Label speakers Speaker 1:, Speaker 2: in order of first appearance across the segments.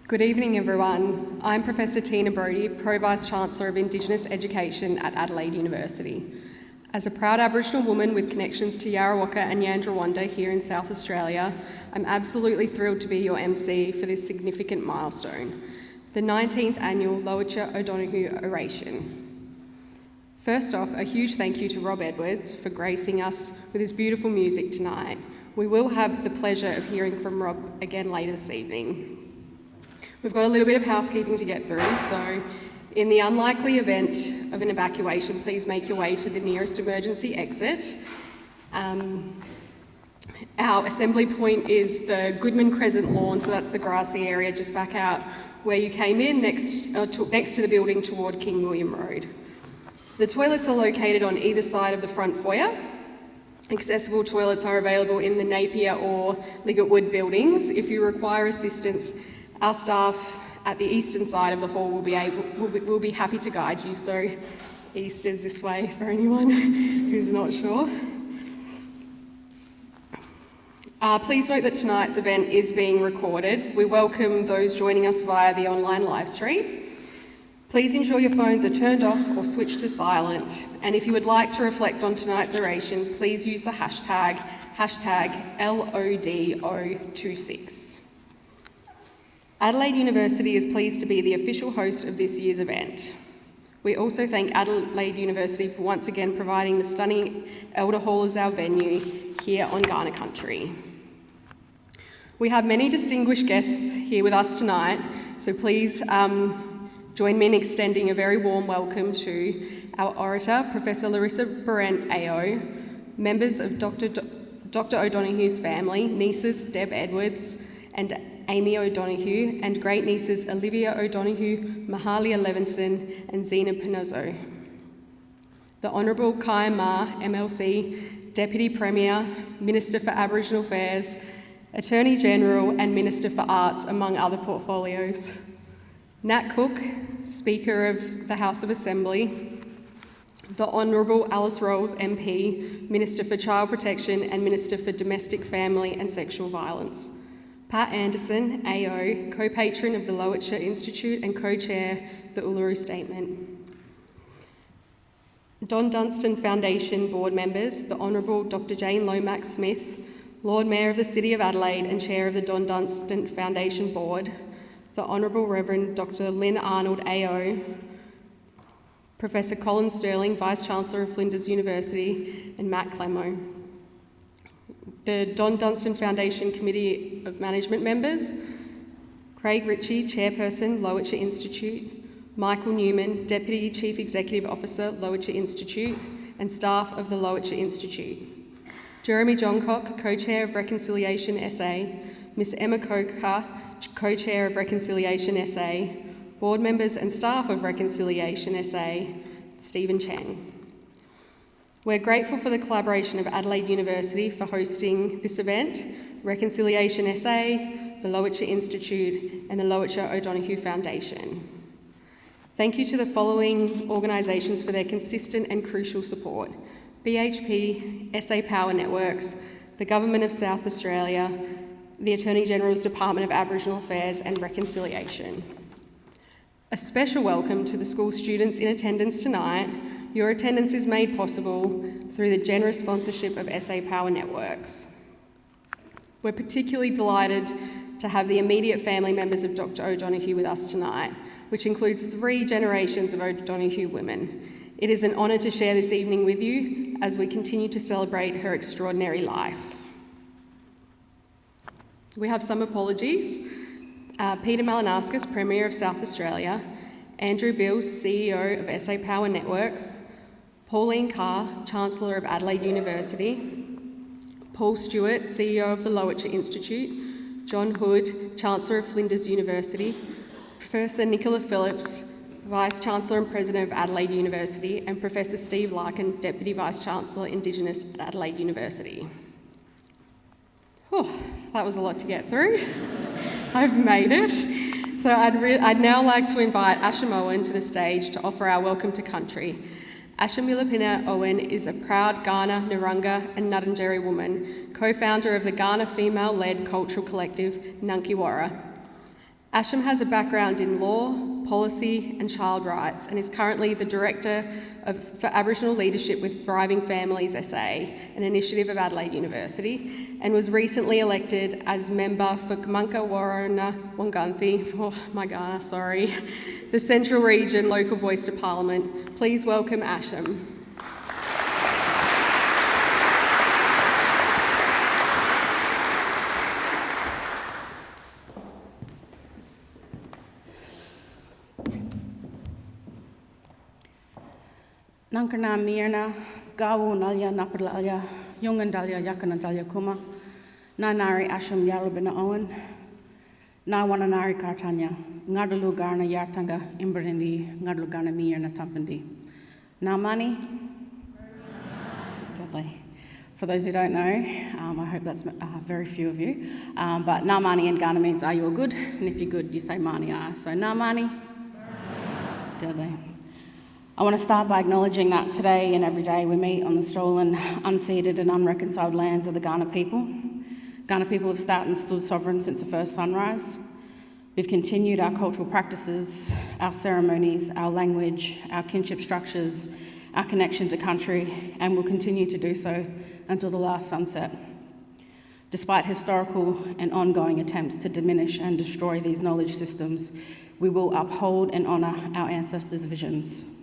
Speaker 1: Good evening, everyone. I'm Professor Tina Brodie, Pro-Vice-Chancellor of Indigenous Education at Adelaide University. As a proud Aboriginal woman with connections to Yarrawonga and Yandrawonda here in South Australia, I'm absolutely thrilled to be your MC for this significant milestone, the 19th Annual Lowitja O'Donoghue Oration. First off, a huge thank you to Rob Edwards for gracing us with his beautiful music tonight. We will have the pleasure of hearing from Rob again later this evening. We've got a little bit of housekeeping to get through, so in the unlikely event of an evacuation, please make your way to the nearest emergency exit. Our assembly point is the Goodman Crescent lawn, so that's the grassy area just back out where you came in, next to the building toward King William Road. The toilets are located on either side of the front foyer. Accessible toilets are available in the Napier or Liggett buildings. If you require assistance, our staff at the eastern side of the hall will be happy to guide you, so east is this way for anyone who's not sure. Please note that tonight's event is being recorded. We welcome those joining us via the online live stream. Please ensure your phones are turned off or switched to silent, and if you would like to reflect on tonight's oration, please use the hashtag LODO26. Adelaide University is pleased to be the official host of this year's event. We also thank Adelaide University for once again providing the stunning Elder Hall as our venue here on Kaurna country. We have many distinguished guests here with us tonight, so please join me in extending a very warm welcome to our orator, Professor Larissa Behrendt AO, members of Dr. O'Donoghue's family, nieces Deb Edwards and Amy O'Donoghue, and great-nieces Olivia O'Donoghue, Mahalia Levinson and Zena Pinozzo. The Honourable Kaya Ma, MLC, Deputy Premier, Minister for Aboriginal Affairs, Attorney General and Minister for Arts, among other portfolios. Nat Cook, Speaker of the House of Assembly. The Honourable Alice Rolls, MP, Minister for Child Protection and Minister for Domestic, Family and Sexual Violence. Pat Anderson, AO, co-patron of the Lowitja Institute and co-chair the Uluru Statement. Don Dunstan Foundation board members, the Honourable Dr. Jane Lomax-Smith, Lord Mayor of the City of Adelaide and chair of the Don Dunstan Foundation board, the Honourable Reverend Dr. Lynn Arnold, AO, Professor Colin Sterling, Vice-Chancellor of Flinders University, and Matt Clemo. The Don Dunstan Foundation Committee of Management members, Craig Ritchie, Chairperson, Lowitja Institute, Michael Newman, Deputy Chief Executive Officer, Lowitja Institute, and staff of the Lowitja Institute. Jeremy Johncock, Co-Chair of Reconciliation SA, Miss Emma Coker, Co-Chair of Reconciliation SA, board members and staff of Reconciliation SA, Stephen Chang. We're grateful for the collaboration of Adelaide University for hosting this event, Reconciliation SA, the Lowitja Institute and the Lowitja O'Donoghue Foundation. Thank you to the following organisations for their consistent and crucial support: BHP, SA Power Networks, the Government of South Australia, the Attorney General's Department of Aboriginal Affairs and Reconciliation. A special welcome to the school students in attendance tonight. Your attendance is made possible through the generous sponsorship of SA Power Networks. We're particularly delighted to have the immediate family members of Dr. O'Donoghue with us tonight, which includes 3 generations of O'Donoghue women. It is an honour to share this evening with you as we continue to celebrate her extraordinary life. We have some apologies. Peter Malinauskas, Premier of South Australia, Andrew Bills, CEO of SA Power Networks, Pauline Carr, Chancellor of Adelaide University, Paul Stewart, CEO of the Lowitja Institute, John Hood, Chancellor of Flinders University, Professor Nicola Phillips, Vice-Chancellor and President of Adelaide University, and Professor Steve Larkin, Deputy Vice-Chancellor, Indigenous at Adelaide University. Oh, that was a lot to get through. I've made it. So I'd now like to invite Asham Owen to the stage to offer our welcome to country. Ashamilapina Owen is a proud Kaurna, Narungga and Ngarrindjeri woman, co-founder of the Kaurna female-led cultural collective Nunkiwara. Asham has a background in law, policy and child rights and is currently the Director for Aboriginal Leadership with Thriving Families SA, an initiative of Adelaide University, and was recently elected as member for Kamunka Warana Wanganthi, the Central Region Local Voice to Parliament. Please welcome Asham.
Speaker 2: Nankana Mirna, Gawu Nalya Napadalya, Yungandalya Yakanadalya Kuma, Nanari Asham Yarabina Owen, Nawananari Kartanya, Ngadalu Garna Yartanga, Imberindi, Ngadalu Garna Mirna Tampandi. Namani? Deadly. For those who don't know, I hope that's very few of you, but Namani in Ghana means are you all good? And if you're good, you say Mani are. So Namani? Deadly. I want to start by acknowledging that today and every day we meet on the stolen, unceded and unreconciled lands of the Kaurna people. Kaurna people have sat and stood sovereign since the first sunrise. We've continued our cultural practices, our ceremonies, our language, our kinship structures, our connection to country, and will continue to do so until the last sunset. Despite historical and ongoing attempts to diminish and destroy these knowledge systems, we will uphold and honour our ancestors' visions.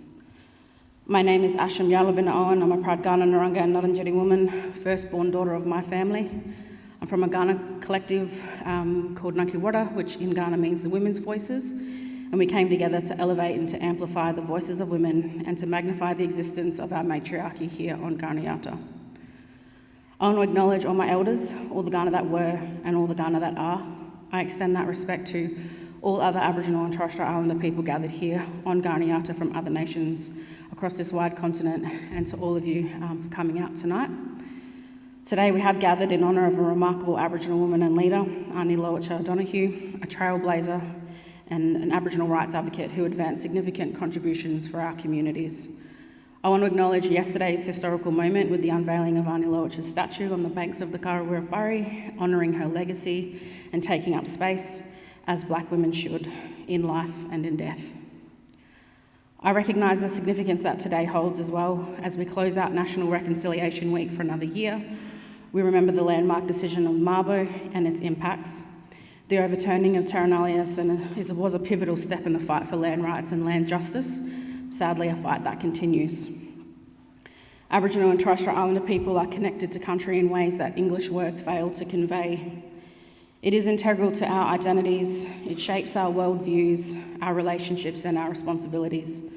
Speaker 2: My name is Asham Yalabina Owen. I'm a proud Kaurna, Narungga and Ngarrindjeri woman, firstborn daughter of my family. I'm from a Kaurna collective called Nunkiwara, which in Kaurna means the women's voices, and we came together to elevate and to amplify the voices of women and to magnify the existence of our matriarchy here on Kaurna. I want to acknowledge all my elders, all the Kaurna that were and all the Kaurna that are. I extend that respect to all other Aboriginal and Torres Strait Islander people gathered here on Kaurna from other nations across this wide continent, and to all of you for coming out tonight. Today we have gathered in honour of a remarkable Aboriginal woman and leader, Aunty Lowitja Donahue, a trailblazer and an Aboriginal rights advocate who advanced significant contributions for our communities. I want to acknowledge yesterday's historical moment with the unveiling of Aunty Lowitja's statue on the banks of the Karawirapari, honouring her legacy and taking up space as Black women should, in life and in death. I recognise the significance that today holds as well. As we close out National Reconciliation Week for another year, we remember the landmark decision of Mabo and its impacts. The overturning of Terra Nullius was a pivotal step in the fight for land rights and land justice. Sadly, a fight that continues. Aboriginal and Torres Strait Islander people are connected to country in ways that English words fail to convey. It is integral to our identities. It shapes our worldviews, our relationships and our responsibilities.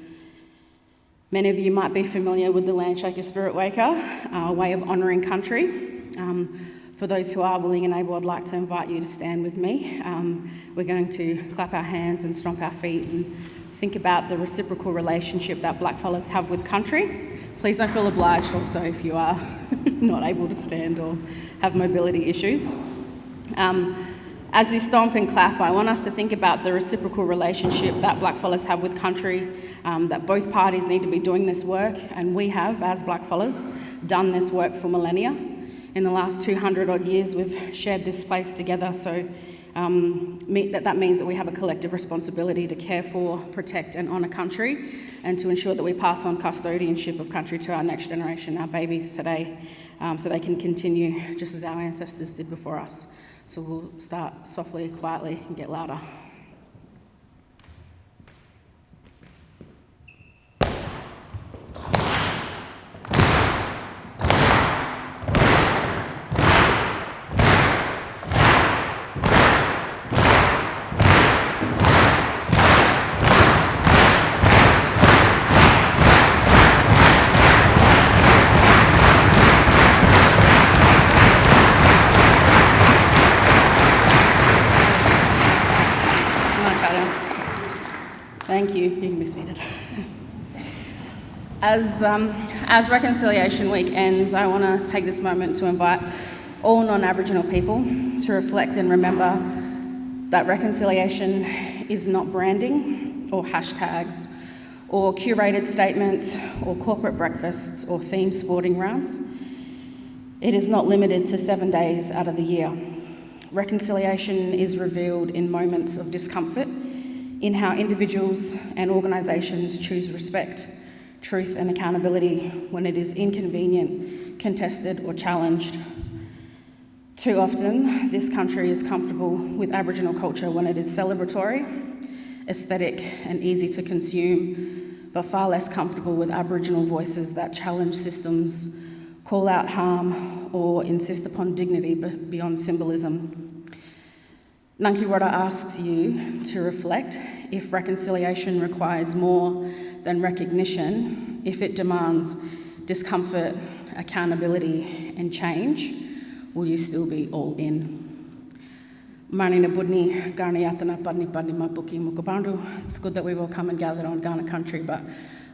Speaker 2: Many of you might be familiar with the Landshaker Spirit Waker, our way of honouring country. For those who are willing and able, I'd like to invite you to stand with me. We're going to clap our hands and stomp our feet and think about the reciprocal relationship that blackfellas have with country. Please don't feel obliged also if you are not able to stand or have mobility issues. As we stomp and clap, I want us to think about the reciprocal relationship that blackfellas have with country, that both parties need to be doing this work, and we have, as blackfellas, done this work for millennia. In the last 200 odd years, we've shared this space together, so that means that we have a collective responsibility to care for, protect and honour country, and to ensure that we pass on custodianship of country to our next generation, our babies today, so they can continue just as our ancestors did before us. So we'll start softly, quietly, and get louder. Thank you. You can be seated. As Reconciliation Week ends, I want to take this moment to invite all non-Aboriginal people to reflect and remember that reconciliation is not branding or hashtags or curated statements or corporate breakfasts or themed sporting rounds. It is not limited to 7 days out of the year. Reconciliation is revealed in moments of discomfort, in how individuals and organisations choose respect, truth and accountability when it is inconvenient, contested or challenged. Too often, this country is comfortable with Aboriginal culture when it is celebratory, aesthetic and easy to consume, but far less comfortable with Aboriginal voices that challenge systems, call out harm or insist upon dignity beyond symbolism. Nunki Rota asks you to reflect if reconciliation requires more than recognition, if it demands discomfort, accountability and change, will you still be all in? Marina Budni, Garni Yatana Padni Padni Mapuki Mukabandu. It's good that we've all come and gathered on Kaurna country, but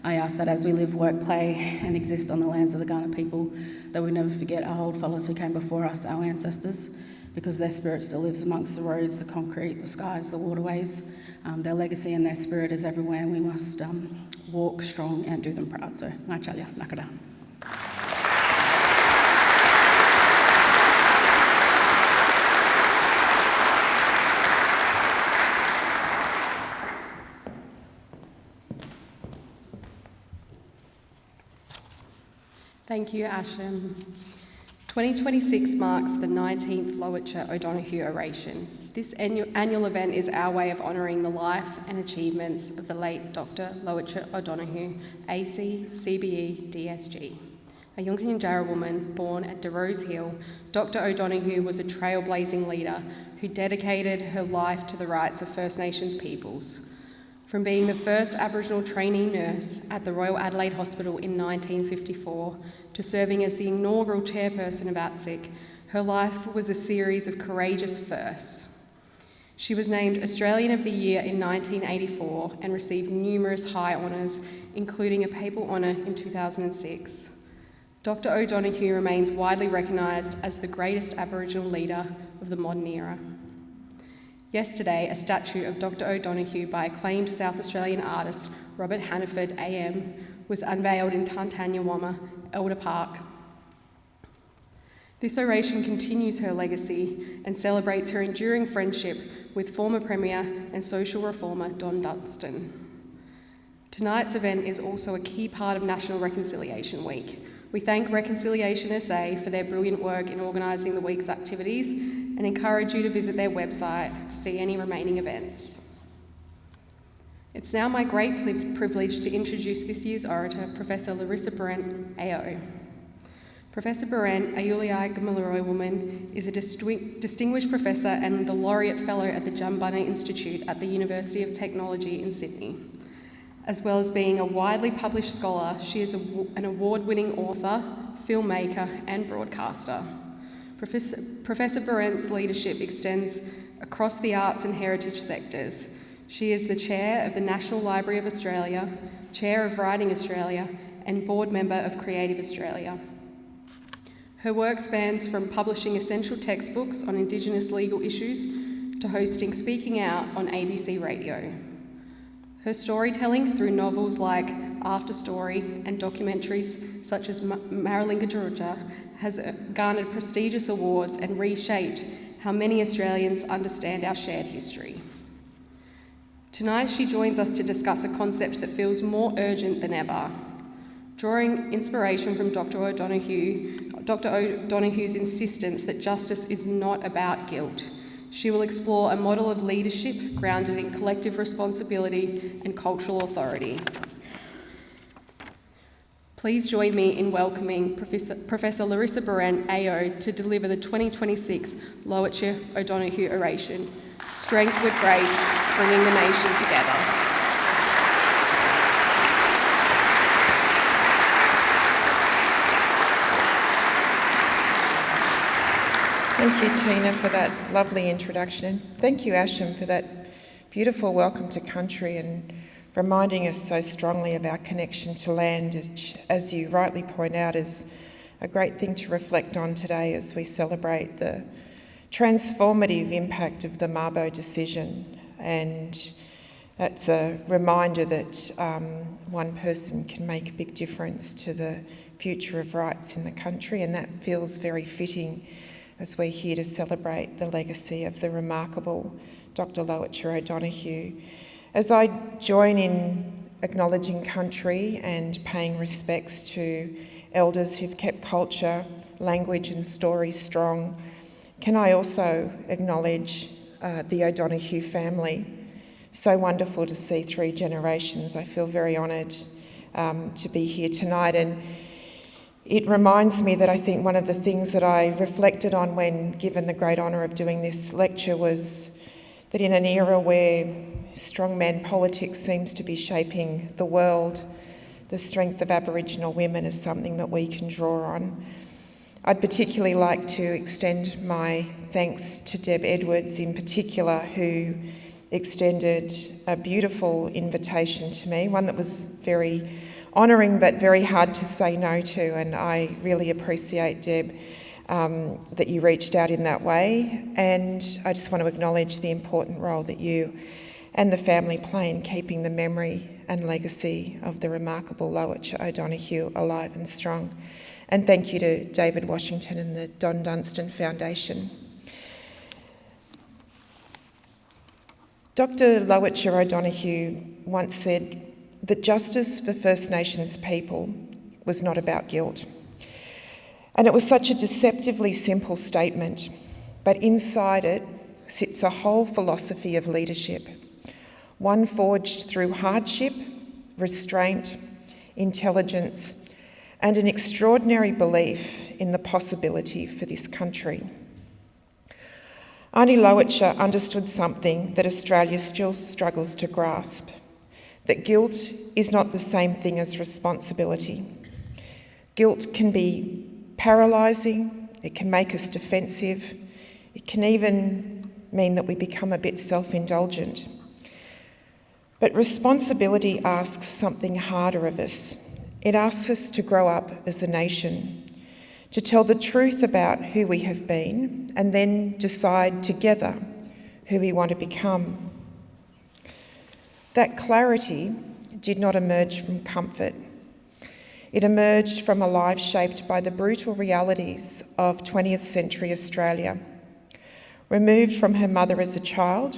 Speaker 2: I ask that as we live, work, play and exist on the lands of the Kaurna people, that we never forget our old fellows who came before us, our ancestors, because their spirit still lives amongst the roads, the concrete, the skies, the waterways. Their legacy and their spirit is everywhere, and we must walk strong and do them proud. So, ngā chalia, nakara.
Speaker 1: Thank you, Asham. 2026 marks the 19th Lowitja O'Donoghue Oration. This annual event is our way of honouring the life and achievements of the late Dr. Lowitja O'Donoghue, AC, CBE, DSG. A Yunkinjara woman born at De Rose Hill, Dr. O'Donoghue was a trailblazing leader who dedicated her life to the rights of First Nations peoples. From being the first Aboriginal trainee nurse at the Royal Adelaide Hospital in 1954 to serving as the inaugural chairperson of ATSIC, her life was a series of courageous firsts. She was named Australian of the Year in 1984 and received numerous high honours, including a papal honour in 2006. Dr. O'Donoghue remains widely recognised as the greatest Aboriginal leader of the modern era. Yesterday, a statue of Dr. O'Donoghue by acclaimed South Australian artist Robert Hannaford AM was unveiled in Tantanyawama, Elder Park. This oration continues her legacy and celebrates her enduring friendship with former Premier and social reformer Don Dunstan. Tonight's event is also a key part of National Reconciliation Week. We thank Reconciliation SA for their brilliant work in organising the week's activities and encourage you to visit their website to see any remaining events. It's now my great privilege to introduce this year's orator, Professor Larissa Behrendt, AO. Professor Behrendt, a Yuliai Gamilaroi woman, is a distinguished professor and the Laureate Fellow at the Jumbunna Institute at the University of Technology in Sydney. As well as being a widely published scholar, she is an award-winning author, filmmaker and broadcaster. Professor Behrendt's leadership extends across the arts and heritage sectors. She is the Chair of the National Library of Australia, Chair of Writing Australia and Board Member of Creative Australia. Her work spans from publishing essential textbooks on Indigenous legal issues to hosting Speaking Out on ABC Radio. Her storytelling through novels like After Story and documentaries such as Maralinga Georgia has garnered prestigious awards and reshaped how many Australians understand our shared history. Tonight she joins us to discuss a concept that feels more urgent than ever. Drawing inspiration from Dr. O'Donoghue's insistence that justice is not about guilt, she will explore a model of leadership grounded in collective responsibility and cultural authority. Please join me in welcoming Professor Larissa Behrendt, AO, to deliver the 2026 Lowitja O'Donoghue Oration, Strength with Grace, Bringing the Nation Together.
Speaker 3: Thank you, Tina, for that lovely introduction. Thank you, Asham, for that beautiful welcome to country and reminding us so strongly of our connection to land, which, as you rightly point out, is a great thing to reflect on today as we celebrate the transformative impact of the Mabo decision. And that's a reminder that one person can make a big difference to the future of rights in the country, and that feels very fitting as we're here to celebrate the legacy of the remarkable Dr. Lowitja O'Donoghue. As I join in acknowledging country and paying respects to elders who've kept culture, language and story strong, can I also acknowledge the O'Donoghue family? So wonderful to see 3 generations. I feel very honoured to be here tonight, and it reminds me that I think one of the things that I reflected on when given the great honour of doing this lecture was that in an era where strongman politics seems to be shaping the world, the strength of Aboriginal women is something that we can draw on. I'd particularly like to extend my thanks to Deb Edwards in particular, who extended a beautiful invitation to me, one that was very honouring but very hard to say no to, and I really appreciate, Deb, that you reached out in that way, and I just want to acknowledge the important role that you and the family play in keeping the memory and legacy of the remarkable Lowitja O'Donoghue alive and strong. And thank you to David Washington and the Don Dunstan Foundation. Dr. Lowitja O'Donoghue once said that justice for First Nations people was not about guilt. And it was such a deceptively simple statement, but inside it sits a whole philosophy of leadership, one forged through hardship, restraint, intelligence, and an extraordinary belief in the possibility for this country. Aunty Lowitja understood something that Australia still struggles to grasp, that guilt is not the same thing as responsibility. Guilt can be paralysing, it can make us defensive, it can even mean that we become a bit self-indulgent. But responsibility asks something harder of us. It asks us to grow up as a nation, to tell the truth about who we have been, and then decide together who we want to become. That clarity did not emerge from comfort. It emerged from a life shaped by the brutal realities of 20th century Australia. Removed from her mother as a child,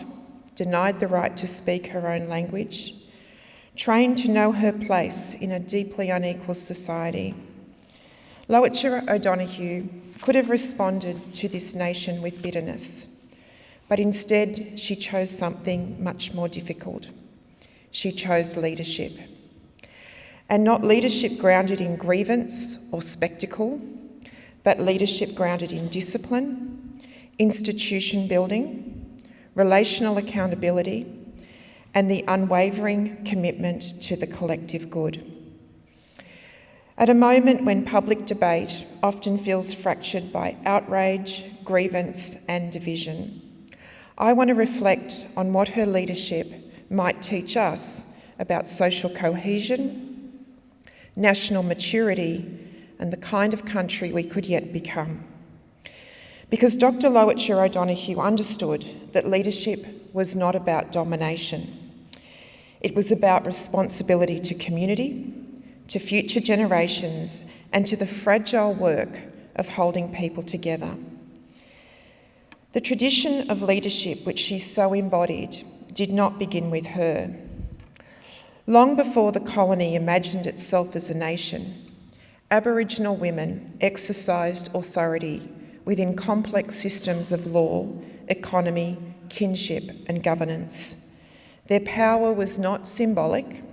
Speaker 3: denied the right to speak her own language, trained to know her place in a deeply unequal society. Lowitja O'Donoghue could have responded to this nation with bitterness, but instead she chose something much more difficult. She chose leadership. And not leadership grounded in grievance or spectacle, but leadership grounded in discipline, institution building, relational accountability, and the unwavering commitment to the collective good. At a moment when public debate often feels fractured by outrage, grievance, and division, I want to reflect on what her leadership might teach us about social cohesion, national maturity, and the kind of country we could yet become. Because Dr. Lowitja O'Donoghue understood that leadership was not about domination. It was about responsibility to community, to future generations, and to the fragile work of holding people together. The tradition of leadership which she so embodied did not begin with her. Long before the colony imagined itself as a nation, Aboriginal women exercised authority within complex systems of law, economy, kinship, and governance. Their power was not symbolic,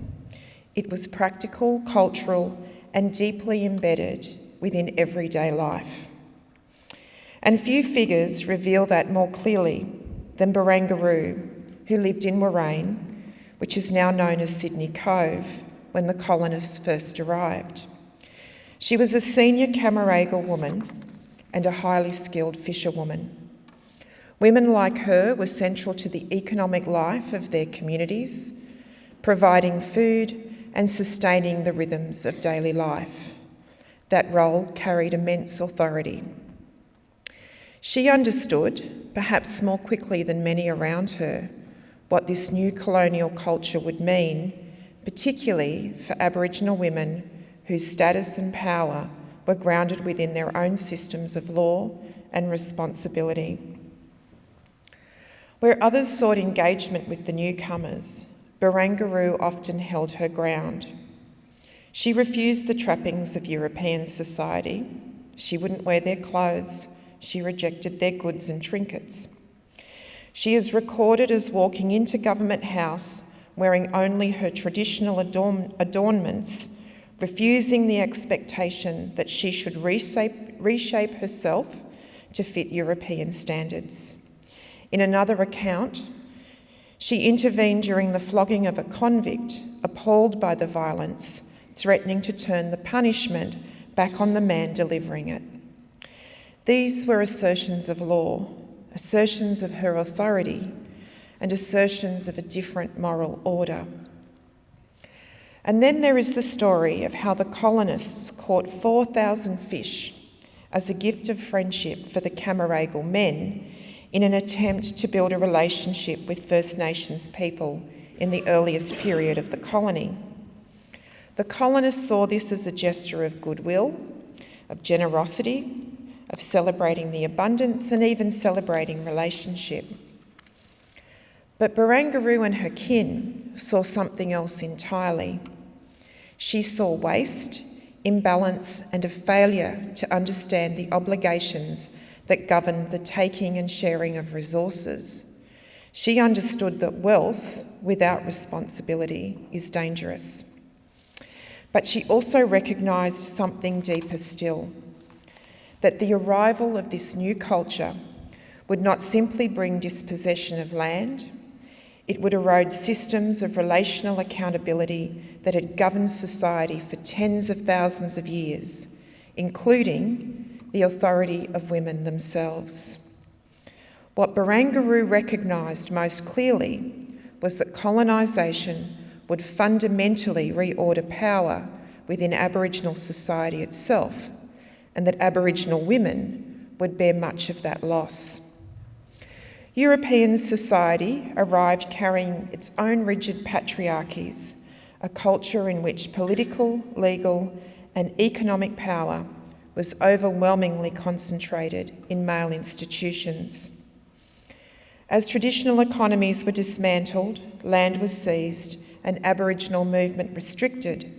Speaker 3: it was practical, cultural, and deeply embedded within everyday life. And few figures reveal that more clearly than Barangaroo, who lived in Warrane, which is now known as Sydney Cove, when the colonists first arrived. She was a senior Camaragal woman and a highly skilled fisherwoman. Women like her were central to the economic life of their communities, providing food and sustaining the rhythms of daily life. That role carried immense authority. She understood, perhaps more quickly than many around her, what this new colonial culture would mean, particularly for Aboriginal women whose status and power were grounded within their own systems of law and responsibility. Where others sought engagement with the newcomers, Barangaroo often held her ground. She refused the trappings of European society. She wouldn't wear their clothes. She rejected their goods and trinkets. She is recorded as walking into Government House wearing only her traditional adornments, refusing the expectation that she should reshape herself to fit European standards. In another account, she intervened during the flogging of a convict, appalled by the violence, threatening to turn the punishment back on the man delivering it. These were assertions of law, assertions of her authority, and assertions of a different moral order. And then there is the story of how the colonists caught 4,000 fish as a gift of friendship for the Camaragal men in an attempt to build a relationship with First Nations people in the earliest period of the colony. The colonists saw this as a gesture of goodwill, of generosity, of celebrating the abundance and even celebrating relationship. But Barangaroo and her kin saw something else entirely. She saw waste, imbalance and a failure to understand the obligations that govern the taking and sharing of resources. She understood that wealth without responsibility is dangerous. But she also recognised something deeper still, that the arrival of this new culture would not simply bring dispossession of land, it would erode systems of relational accountability that had governed society for tens of thousands of years, including the authority of women themselves. What Barangaroo recognised most clearly was that colonisation would fundamentally reorder power within Aboriginal society itself, and that Aboriginal women would bear much of that loss. European society arrived carrying its own rigid patriarchies, a culture in which political, legal, and economic power was overwhelmingly concentrated in male institutions. As traditional economies were dismantled, land was seized, and Aboriginal movement restricted,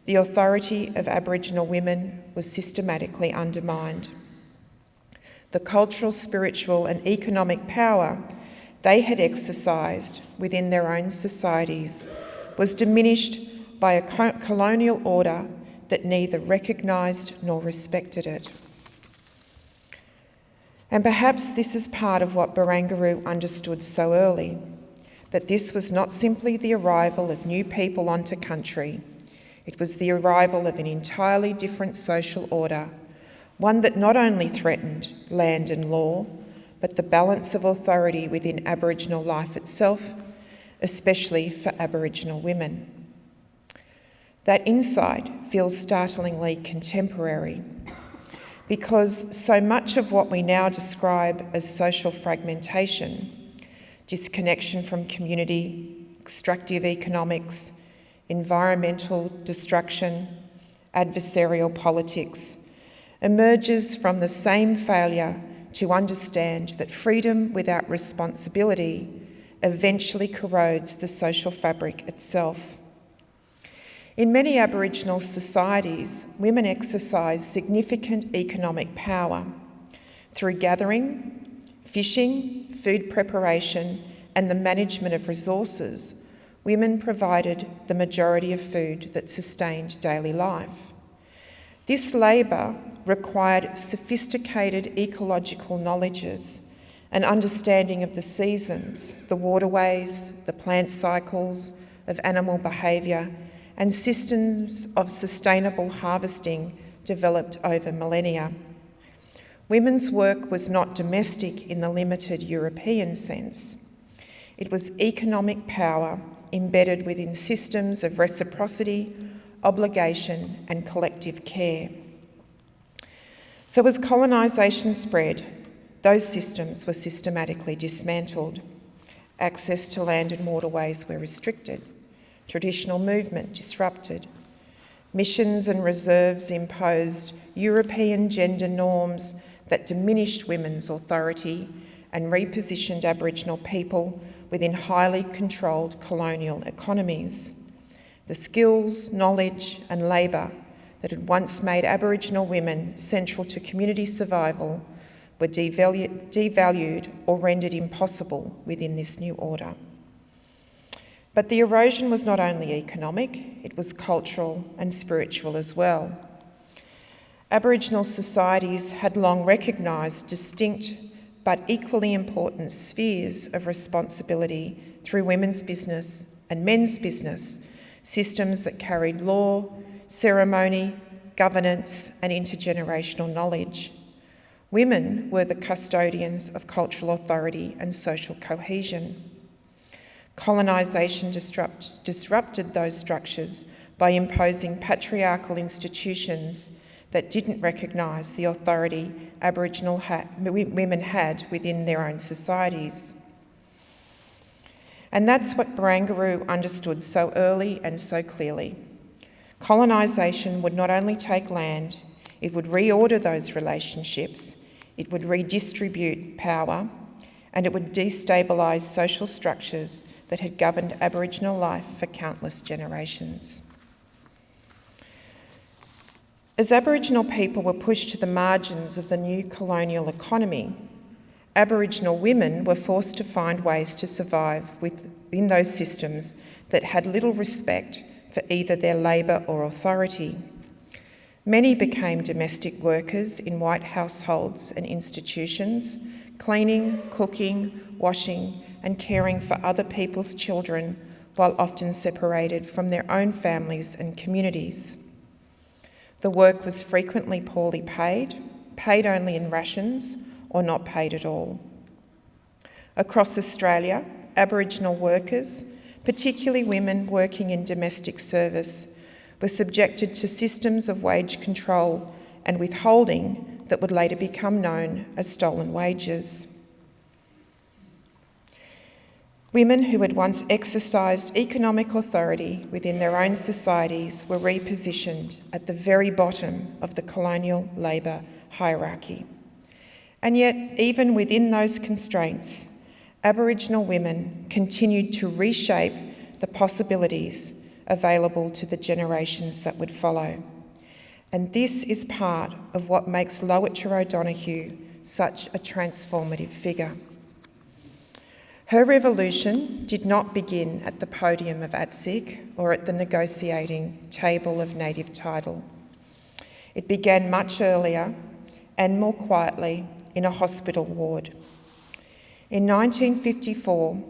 Speaker 3: the authority of Aboriginal women was systematically undermined. The cultural, spiritual and economic power they had exercised within their own societies was diminished by a colonial order that neither recognised nor respected it. And perhaps this is part of what Barangaroo understood so early, that this was not simply the arrival of new people onto country, it was the arrival of an entirely different social order, one that not only threatened land and law, but the balance of authority within Aboriginal life itself, especially for Aboriginal women. That insight feels startlingly contemporary, because so much of what we now describe as social fragmentation, disconnection from community, extractive economics, environmental destruction, adversarial politics, emerges from the same failure to understand that freedom without responsibility eventually corrodes the social fabric itself. In many Aboriginal societies, women exercise significant economic power through gathering, fishing, food preparation, and the management of resources. Women provided the majority of food that sustained daily life. This labour required sophisticated ecological knowledges, an understanding of the seasons, the waterways, the plant cycles, of animal behaviour, and systems of sustainable harvesting developed over millennia. Women's work was not domestic in the limited European sense. It was economic power embedded within systems of reciprocity, obligation, and collective care. So as colonisation spread, those systems were systematically dismantled. Access to land and waterways were restricted. Traditional movement disrupted. Missions and reserves imposed European gender norms that diminished women's authority and repositioned Aboriginal people within highly controlled colonial economies. The skills, knowledge and labour that had once made Aboriginal women central to community survival were devalued or rendered impossible within this new order. But the erosion was not only economic, it was cultural and spiritual as well. Aboriginal societies had long recognised distinct but equally important spheres of responsibility through women's business and men's business, systems that carried law, ceremony, governance and intergenerational knowledge. Women were the custodians of cultural authority and social cohesion. Colonisation disrupted those structures by imposing patriarchal institutions that didn't recognise the authority Aboriginal women had within their own societies. And that's what Barangaroo understood so early and so clearly. Colonisation would not only take land, it would reorder those relationships, it would redistribute power, and it would destabilise social structures that had governed Aboriginal life for countless generations. As Aboriginal people were pushed to the margins of the new colonial economy, Aboriginal women were forced to find ways to survive within those systems that had little respect for either their labour or authority. Many became domestic workers in white households and institutions, cleaning, cooking, washing and caring for other people's children, while often separated from their own families and communities. The work was frequently poorly paid, paid only in rations, or not paid at all. Across Australia, Aboriginal workers, particularly women working in domestic service, were subjected to systems of wage control and withholding that would later become known as stolen wages. Women who had once exercised economic authority within their own societies were repositioned at the very bottom of the colonial labour hierarchy. And yet, even within those constraints, Aboriginal women continued to reshape the possibilities available to the generations that would follow. And this is part of what makes Lowitja O'Donoghue such a transformative figure. Her revolution did not begin at the podium of ATSIC or at the negotiating table of native title. It began much earlier and more quietly in a hospital ward. In 1954,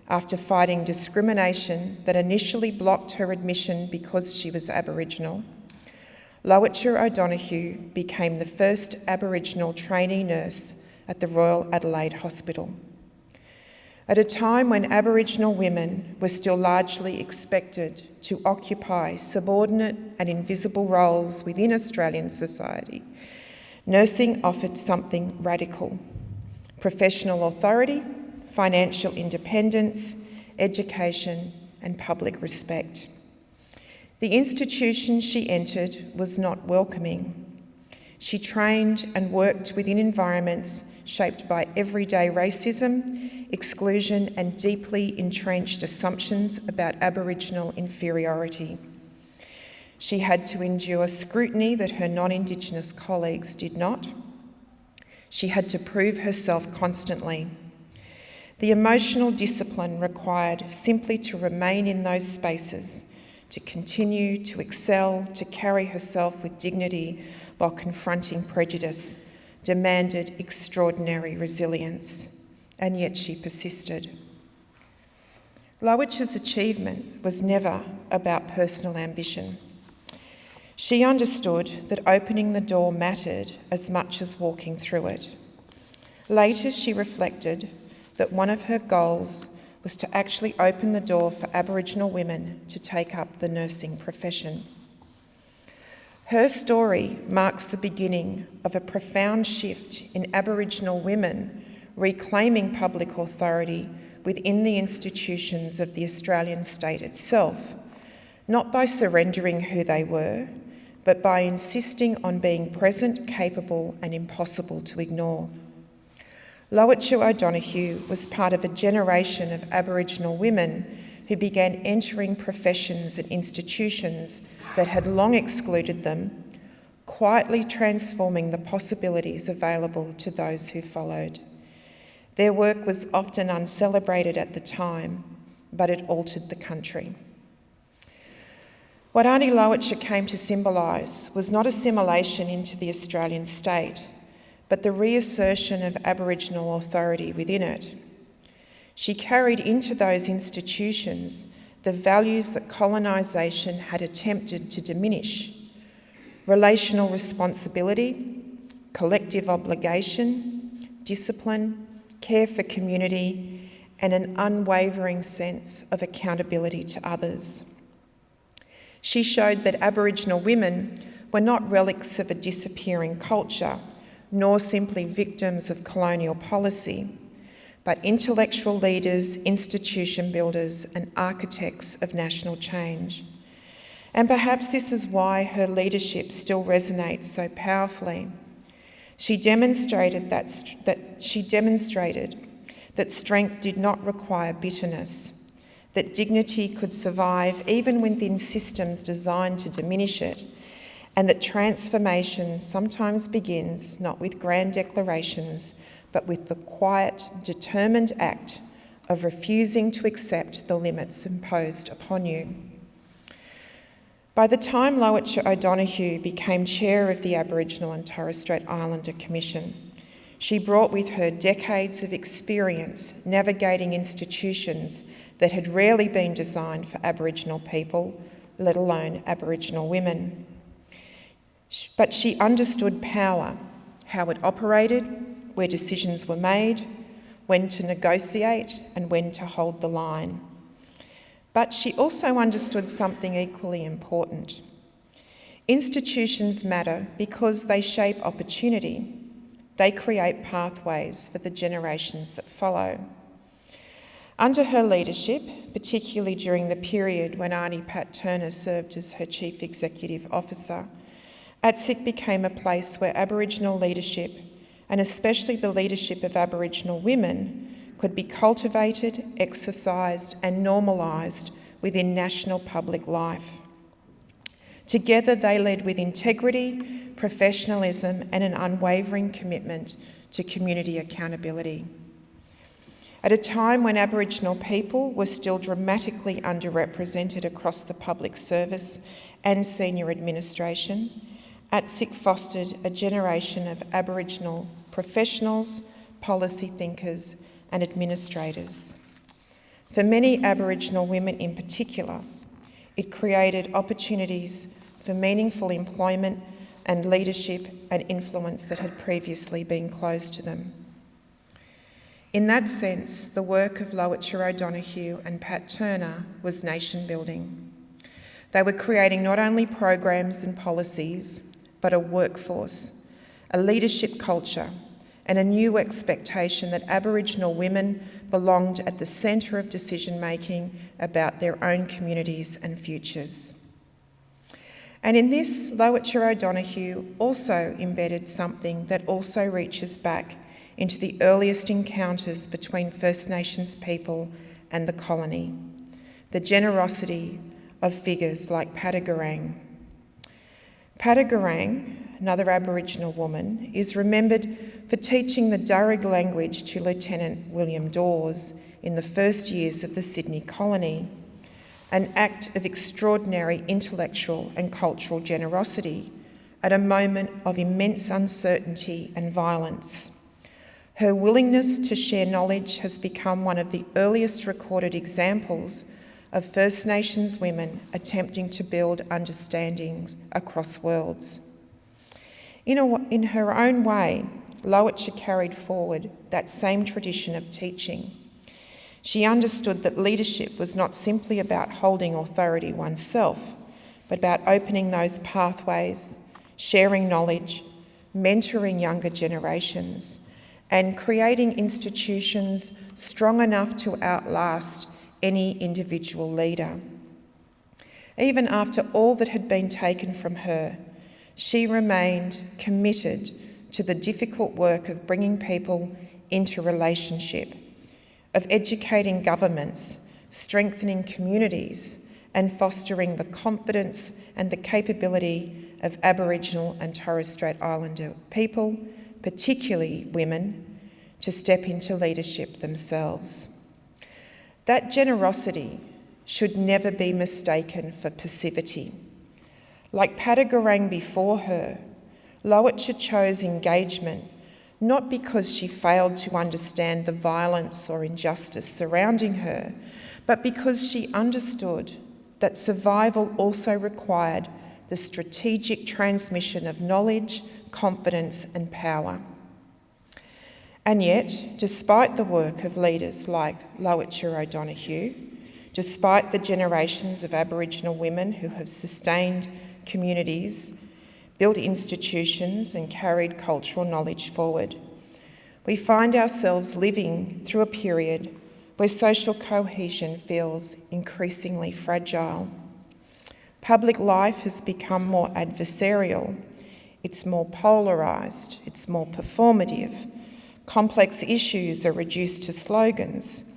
Speaker 3: after fighting discrimination that initially blocked her admission because she was Aboriginal, Lowitja O'Donoghue became the first Aboriginal trainee nurse at the Royal Adelaide Hospital. At a time when Aboriginal women were still largely expected to occupy subordinate and invisible roles within Australian society, nursing offered something radical: professional authority, financial independence, education, and public respect. The institution she entered was not welcoming. She trained and worked within environments shaped by everyday racism, exclusion, and deeply entrenched assumptions about Aboriginal inferiority. She had to endure scrutiny that her non-Indigenous colleagues did not. She had to prove herself constantly. The emotional discipline required simply to remain in those spaces, to continue to excel, to carry herself with dignity while confronting prejudice, demanded extraordinary resilience. And yet she persisted. Lowitja's achievement was never about personal ambition. She understood that opening the door mattered as much as walking through it. Later, she reflected that one of her goals was to actually open the door for Aboriginal women to take up the nursing profession. Her story marks the beginning of a profound shift in Aboriginal women reclaiming public authority within the institutions of the Australian state itself, not by surrendering who they were, but by insisting on being present, capable and impossible to ignore. Lowitja O'Donoghue was part of a generation of Aboriginal women who began entering professions and institutions that had long excluded them, quietly transforming the possibilities available to those who followed. Their work was often uncelebrated at the time, but it altered the country. What Aunty Lowitja came to symbolise was not assimilation into the Australian state, but the reassertion of Aboriginal authority within it. She carried into those institutions the values that colonisation had attempted to diminish: relational responsibility, collective obligation, discipline, care for community, and an unwavering sense of accountability to others. She showed that Aboriginal women were not relics of a disappearing culture, nor simply victims of colonial policy, but intellectual leaders, institution builders, and architects of national change. And perhaps this is why her leadership still resonates so powerfully. She demonstrated that strength did not require bitterness, that dignity could survive even within systems designed to diminish it, and that transformation sometimes begins not with grand declarations, but with the quiet, determined act of refusing to accept the limits imposed upon you. By the time Lowitja O'Donoghue became chair of the Aboriginal and Torres Strait Islander Commission, she brought with her decades of experience navigating institutions that had rarely been designed for Aboriginal people, let alone Aboriginal women. But she understood power, how it operated, where decisions were made, when to negotiate and when to hold the line. But she also understood something equally important. Institutions matter because they shape opportunity. They create pathways for the generations that follow. Under her leadership, particularly during the period when Aunty Pat Turner served as her Chief Executive Officer, ATSIC became a place where Aboriginal leadership, and especially the leadership of Aboriginal women, could be cultivated, exercised and normalised within national public life. Together they led with integrity, professionalism and an unwavering commitment to community accountability. At a time when Aboriginal people were still dramatically underrepresented across the public service and senior administration, ATSIC fostered a generation of Aboriginal professionals, policy thinkers and administrators. For many Aboriginal women in particular, it created opportunities for meaningful employment and leadership and influence that had previously been closed to them. In that sense, the work of Lowitja O'Donoghue and Pat Turner was nation building. They were creating not only programs and policies, but a workforce, a leadership culture, and a new expectation that Aboriginal women belonged at the centre of decision-making about their own communities and futures. And in this, Lowitja O'Donoghue also embedded something that also reaches back into the earliest encounters between First Nations people and the colony, the generosity of figures like Patagarang. Patagarang, another Aboriginal woman, is remembered for teaching the Darug language to Lieutenant William Dawes in the first years of the Sydney colony, an act of extraordinary intellectual and cultural generosity at a moment of immense uncertainty and violence. Her willingness to share knowledge has become one of the earliest recorded examples of First Nations women attempting to build understandings across worlds. In her own way, Lowitja carried forward that same tradition of teaching. She understood that leadership was not simply about holding authority oneself, but about opening those pathways, sharing knowledge, mentoring younger generations, and creating institutions strong enough to outlast any individual leader. Even after all that had been taken from her, she remained committed to the difficult work of bringing people into relationship, of educating governments, strengthening communities, and fostering the confidence and the capability of Aboriginal and Torres Strait Islander people, particularly women, to step into leadership themselves. That generosity should never be mistaken for passivity. Like Padagorang before her, Lowitja chose engagement not because she failed to understand the violence or injustice surrounding her, but because she understood that survival also required the strategic transmission of knowledge, confidence and power. And yet, despite the work of leaders like Lowitja O'Donoghue, despite the generations of Aboriginal women who have sustained communities, built institutions and carried cultural knowledge forward, we find ourselves living through a period where social cohesion feels increasingly fragile. Public life has become more adversarial, it's more polarised, it's more performative. Complex issues are reduced to slogans.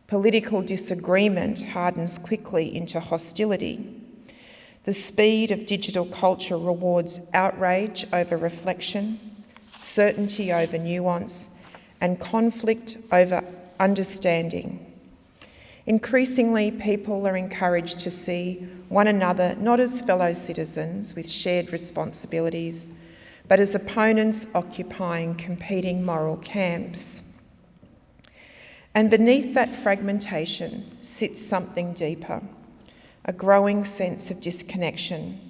Speaker 3: Political disagreement hardens quickly into hostility. The speed of digital culture rewards outrage over reflection, certainty over nuance, and conflict over understanding. Increasingly, people are encouraged to see one another not as fellow citizens with shared responsibilities, but as opponents occupying competing moral camps. And beneath that fragmentation sits something deeper, a growing sense of disconnection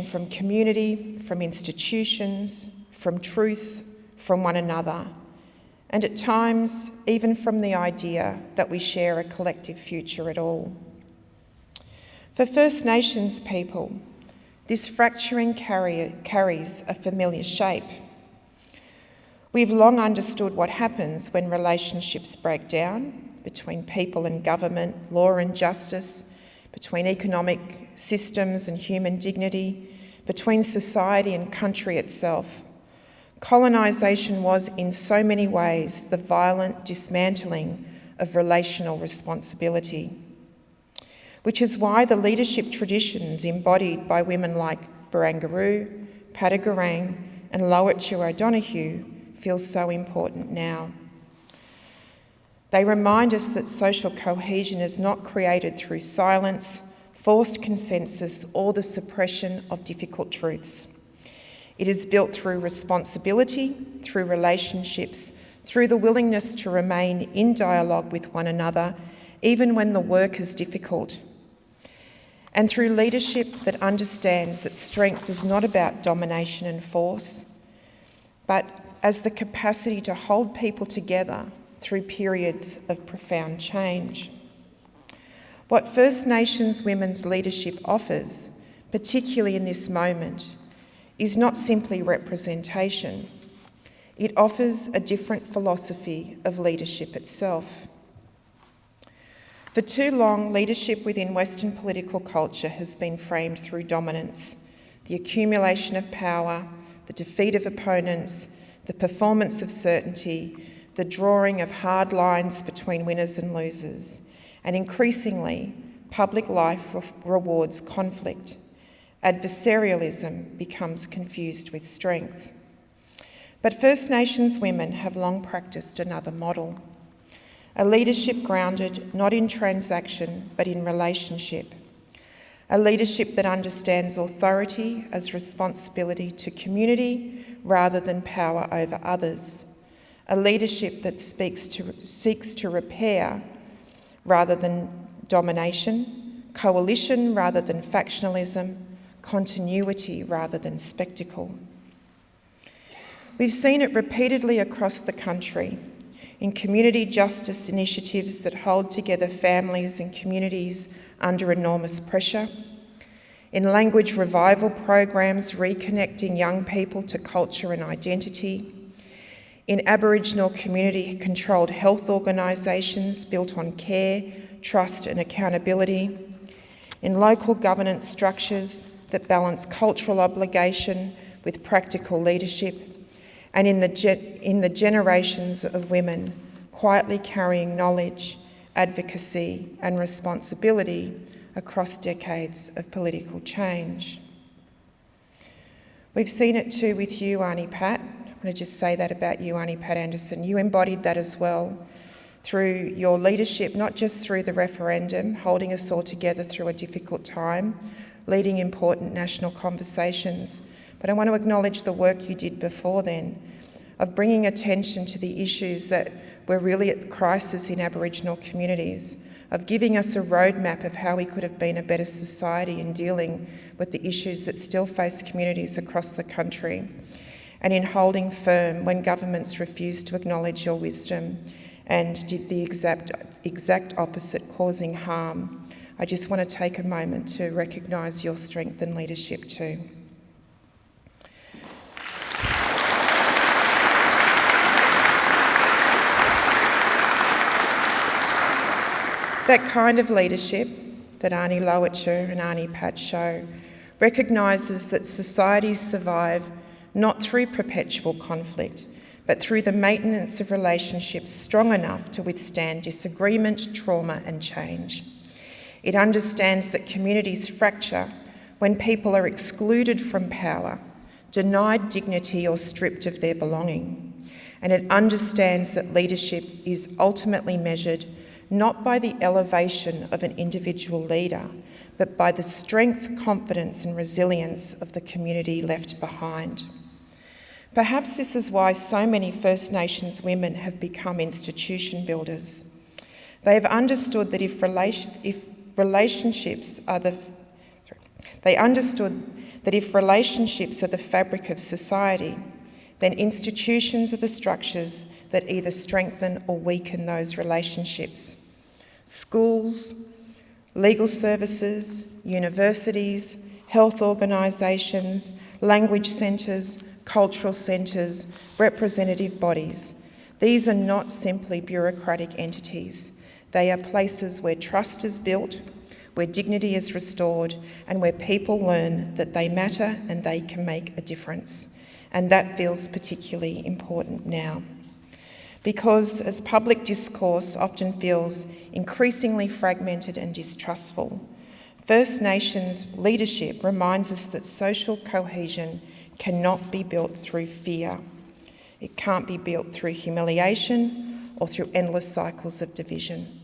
Speaker 3: from community, from institutions, from truth, from one another, and at times even from the idea that we share a collective future at all. For First Nations people, this fracturing carries a familiar shape. We've long understood what happens when relationships break down between people and government, law and justice, between economic systems and human dignity, between society and country itself. Colonisation was in so many ways the violent dismantling of relational responsibility, which is why the leadership traditions embodied by women like Barangaroo, Padagorang and Lowitja O'Donoghue feel so important now. They remind us that social cohesion is not created through silence, forced consensus or the suppression of difficult truths. It is built through responsibility, through relationships, through the willingness to remain in dialogue with one another, even when the work is difficult, and through leadership that understands that strength is not about domination and force, but as the capacity to hold people together through periods of profound change. What First Nations women's leadership offers, particularly in this moment, is not simply representation. It offers a different philosophy of leadership itself. For too long, leadership within Western political culture has been framed through dominance, the accumulation of power, the defeat of opponents, the performance of certainty, the drawing of hard lines between winners and losers, and increasingly, public life rewards conflict. Adversarialism becomes confused with strength. But First Nations women have long practiced another model, a leadership grounded not in transaction but in relationship, a leadership that understands authority as responsibility to community rather than power over others, a leadership that seeks to repair rather than domination, coalition rather than factionalism, continuity rather than spectacle. We've seen it repeatedly across the country in community justice initiatives that hold together families and communities under enormous pressure, in language revival programs reconnecting young people to culture and identity, in Aboriginal community-controlled health organisations built on care, trust and accountability, in local governance structures that balance cultural obligation with practical leadership, and in the generations of women quietly carrying knowledge, advocacy and responsibility across decades of political change. We've seen it too with you, Auntie Pat. I want to just say that about you, Auntie Pat Anderson. You embodied that as well through your leadership, not just through the referendum, holding us all together through a difficult time, leading important national conversations, but I want to acknowledge the work you did before then of bringing attention to the issues that were really at crisis in Aboriginal communities, of giving us a roadmap of how we could have been a better society in dealing with the issues that still face communities across the country, and in holding firm when governments refused to acknowledge your wisdom and did the exact opposite, causing harm. I just want to take a moment to recognise your strength and leadership too. That kind of leadership that Auntie Lowitja and Auntie Pat show recognises that societies survive not through perpetual conflict, but through the maintenance of relationships strong enough to withstand disagreement, trauma and change. It understands that communities fracture when people are excluded from power, denied dignity or stripped of their belonging. And it understands that leadership is ultimately measured not by the elevation of an individual leader, but by the strength, confidence and resilience of the community left behind. Perhaps this is why so many First Nations women have become institution builders. They have understood that if relationships are the fabric of society, then institutions are the structures that either strengthen or weaken those relationships. Schools, legal services, universities, health organisations, language centres, cultural centres, representative bodies. These are not simply bureaucratic entities. They are places where trust is built, where dignity is restored, and where people learn that they matter and they can make a difference. And that feels particularly important now. Because as public discourse often feels increasingly fragmented and distrustful, First Nations leadership reminds us that social cohesion cannot be built through fear. It can't be built through humiliation or through endless cycles of division.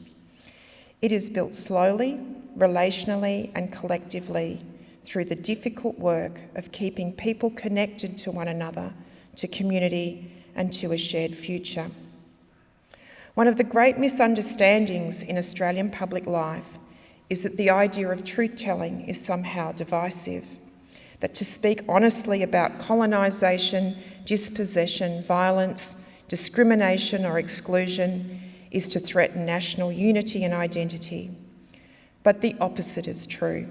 Speaker 3: It is built slowly, relationally and collectively through the difficult work of keeping people connected to one another, to community and to a shared future. One of the great misunderstandings in Australian public life is that the idea of truth-telling is somehow divisive, that to speak honestly about colonisation, dispossession, violence, discrimination or exclusion is to threaten national unity and identity. But the opposite is true.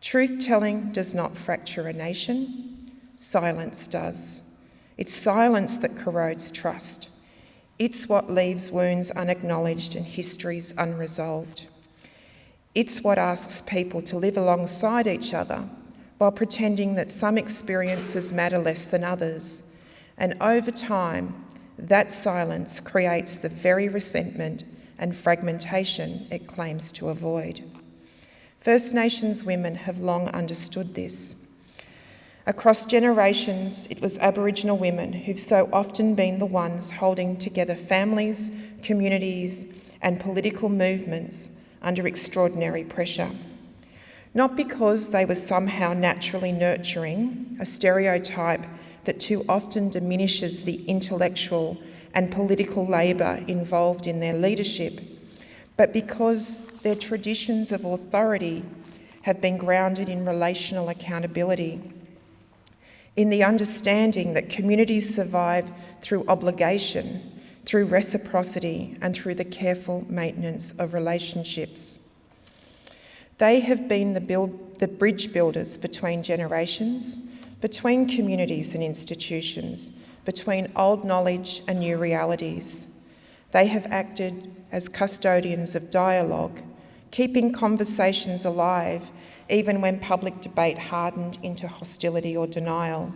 Speaker 3: Truth-telling does not fracture a nation, silence does. It's silence that corrodes trust. It's what leaves wounds unacknowledged and histories unresolved. It's what asks people to live alongside each other while pretending that some experiences matter less than others. And over time, that silence creates the very resentment and fragmentation it claims to avoid. First Nations women have long understood this. Across generations, it was Aboriginal women who've so often been the ones holding together families, communities, and political movements under extraordinary pressure. Not because they were somehow naturally nurturing, a stereotype that too often diminishes the intellectual and political labour involved in their leadership, but because their traditions of authority have been grounded in relational accountability, in the understanding that communities survive through obligation, through reciprocity, and through the careful maintenance of relationships. They have been the bridge builders between generations, between communities and institutions, between old knowledge and new realities. They have acted as custodians of dialogue, keeping conversations alive even when public debate hardened into hostility or denial.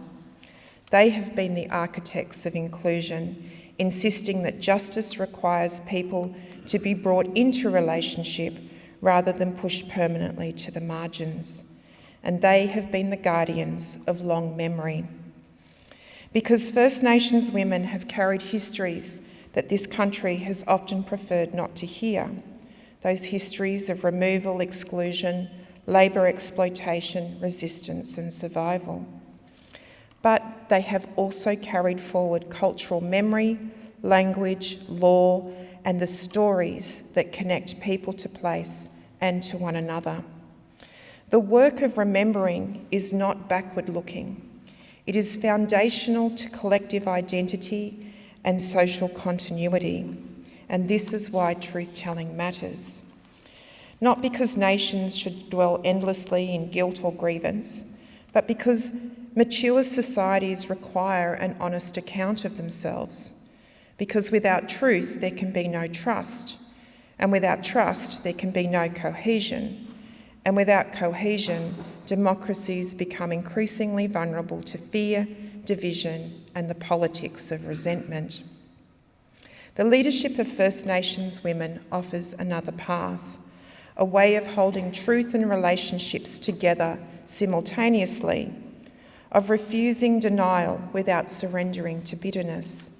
Speaker 3: They have been the architects of inclusion, insisting that justice requires people to be brought into relationship rather than pushed permanently to the margins. And they have been the guardians of long memory. Because First Nations women have carried histories that this country has often preferred not to hear. Those histories of removal, exclusion, labour exploitation, resistance and survival. But they have also carried forward cultural memory, language, law, and the stories that connect people to place and to one another. The work of remembering is not backward-looking. It is foundational to collective identity and social continuity, and this is why truth-telling matters. Not because nations should dwell endlessly in guilt or grievance, but because mature societies require an honest account of themselves. Because without truth, there can be no trust, and without trust, there can be no cohesion, and without cohesion, democracies become increasingly vulnerable to fear, division, and the politics of resentment. The leadership of First Nations women offers another path, a way of holding truth and relationships together simultaneously, of refusing denial without surrendering to bitterness,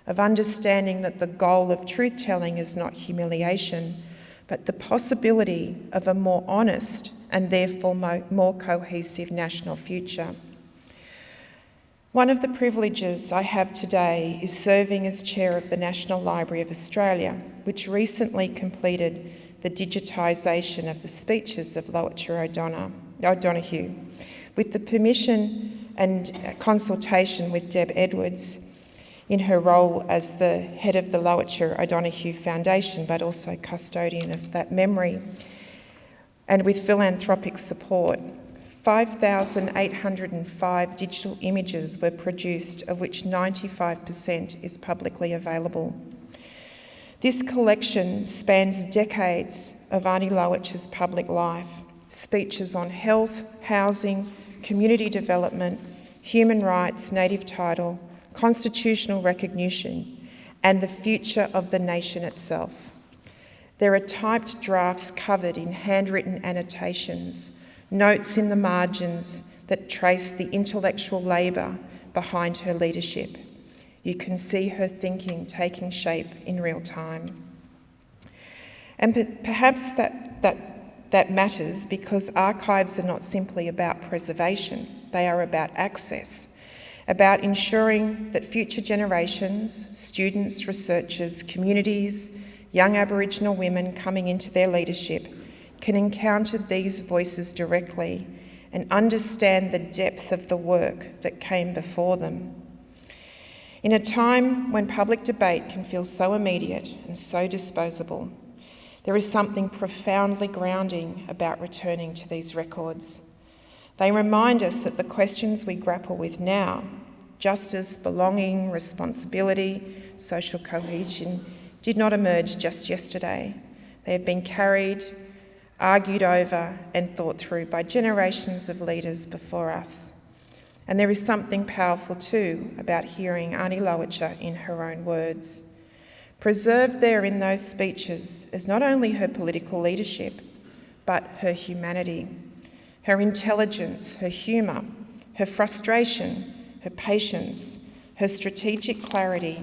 Speaker 3: of understanding that the goal of truth-telling is not humiliation, but the possibility of a more honest and therefore more cohesive national future. One of the privileges I have today is serving as chair of the National Library of Australia, which recently completed the digitisation of the speeches of Lowitja O'Donoghue, with the permission and consultation with Deb Edwards in her role as the head of the Lowitja O'Donoghue Foundation, but also custodian of that memory, and with philanthropic support. 5,805 digital images were produced, of which 95% is publicly available. This collection spans decades of Aunty Lowitja's public life, speeches on health, housing, community development, human rights, native title, constitutional recognition, and the future of the nation itself. There are typed drafts covered in handwritten annotations, notes in the margins that trace the intellectual labour behind her leadership. You can see her thinking taking shape in real time. And perhaps that matters because archives are not simply about preservation, they are about access, about ensuring that future generations, students, researchers, communities, young Aboriginal women coming into their leadership can encounter these voices directly and understand the depth of the work that came before them. In a time when public debate can feel so immediate and so disposable, there is something profoundly grounding about returning to these records. They remind us that the questions we grapple with now, justice, belonging, responsibility, social cohesion, did not emerge just yesterday. They have been carried, argued over and thought through by generations of leaders before us. And there is something powerful too about hearing Aunty Lowitja in her own words. Preserved there in those speeches is not only her political leadership, but her humanity, her intelligence, her humour, her frustration, her patience, her strategic clarity,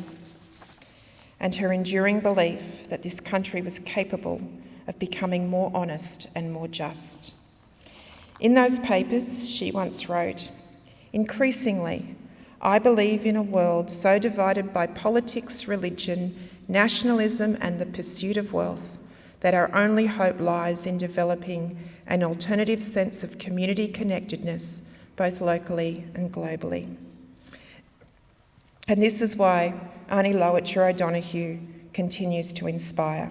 Speaker 3: and her enduring belief that this country was capable of becoming more honest and more just. In those papers, she once wrote, "Increasingly, I believe in a world so divided by politics, religion, nationalism and the pursuit of wealth that our only hope lies in developing an alternative sense of community connectedness, both locally and globally." And this is why Aunty Lowitja O'Donoghue continues to inspire.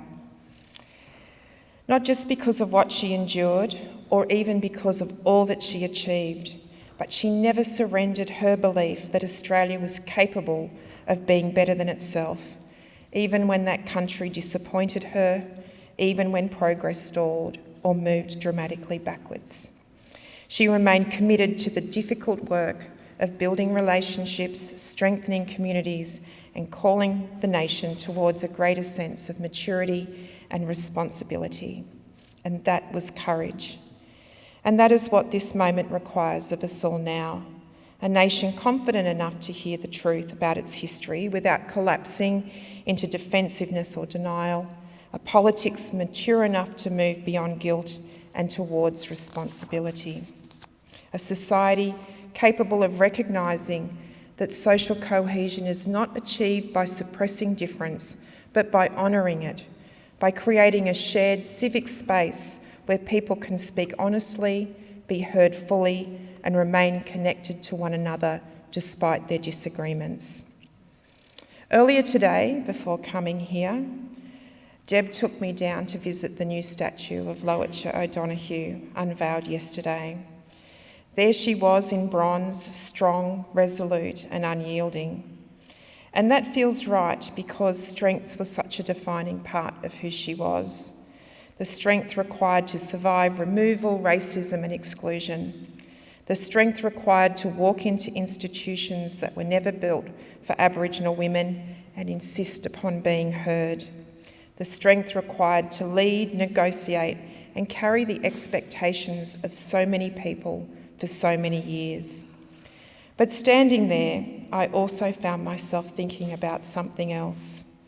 Speaker 3: Not just because of what she endured, or even because of all that she achieved, but she never surrendered her belief that Australia was capable of being better than itself, even when that country disappointed her, even when progress stalled or moved dramatically backwards. She remained committed to the difficult work of building relationships, strengthening communities, and calling the nation towards a greater sense of maturity and responsibility. And that was courage. And that is what this moment requires of us all now. A nation confident enough to hear the truth about its history without collapsing into defensiveness or denial. A politics mature enough to move beyond guilt and towards responsibility. A society capable of recognising that social cohesion is not achieved by suppressing difference, but by honouring it, by creating a shared civic space where people can speak honestly, be heard fully, and remain connected to one another despite their disagreements. Earlier today, before coming here, Deb took me down to visit the new statue of Lowitja O'Donoghue, unveiled yesterday. There she was in bronze, strong, resolute and unyielding. And that feels right because strength was such a defining part of who she was. The strength required to survive removal, racism and exclusion. The strength required to walk into institutions that were never built for Aboriginal women and insist upon being heard. The strength required to lead, negotiate and carry the expectations of so many people for so many years. But standing there, I also found myself thinking about something else.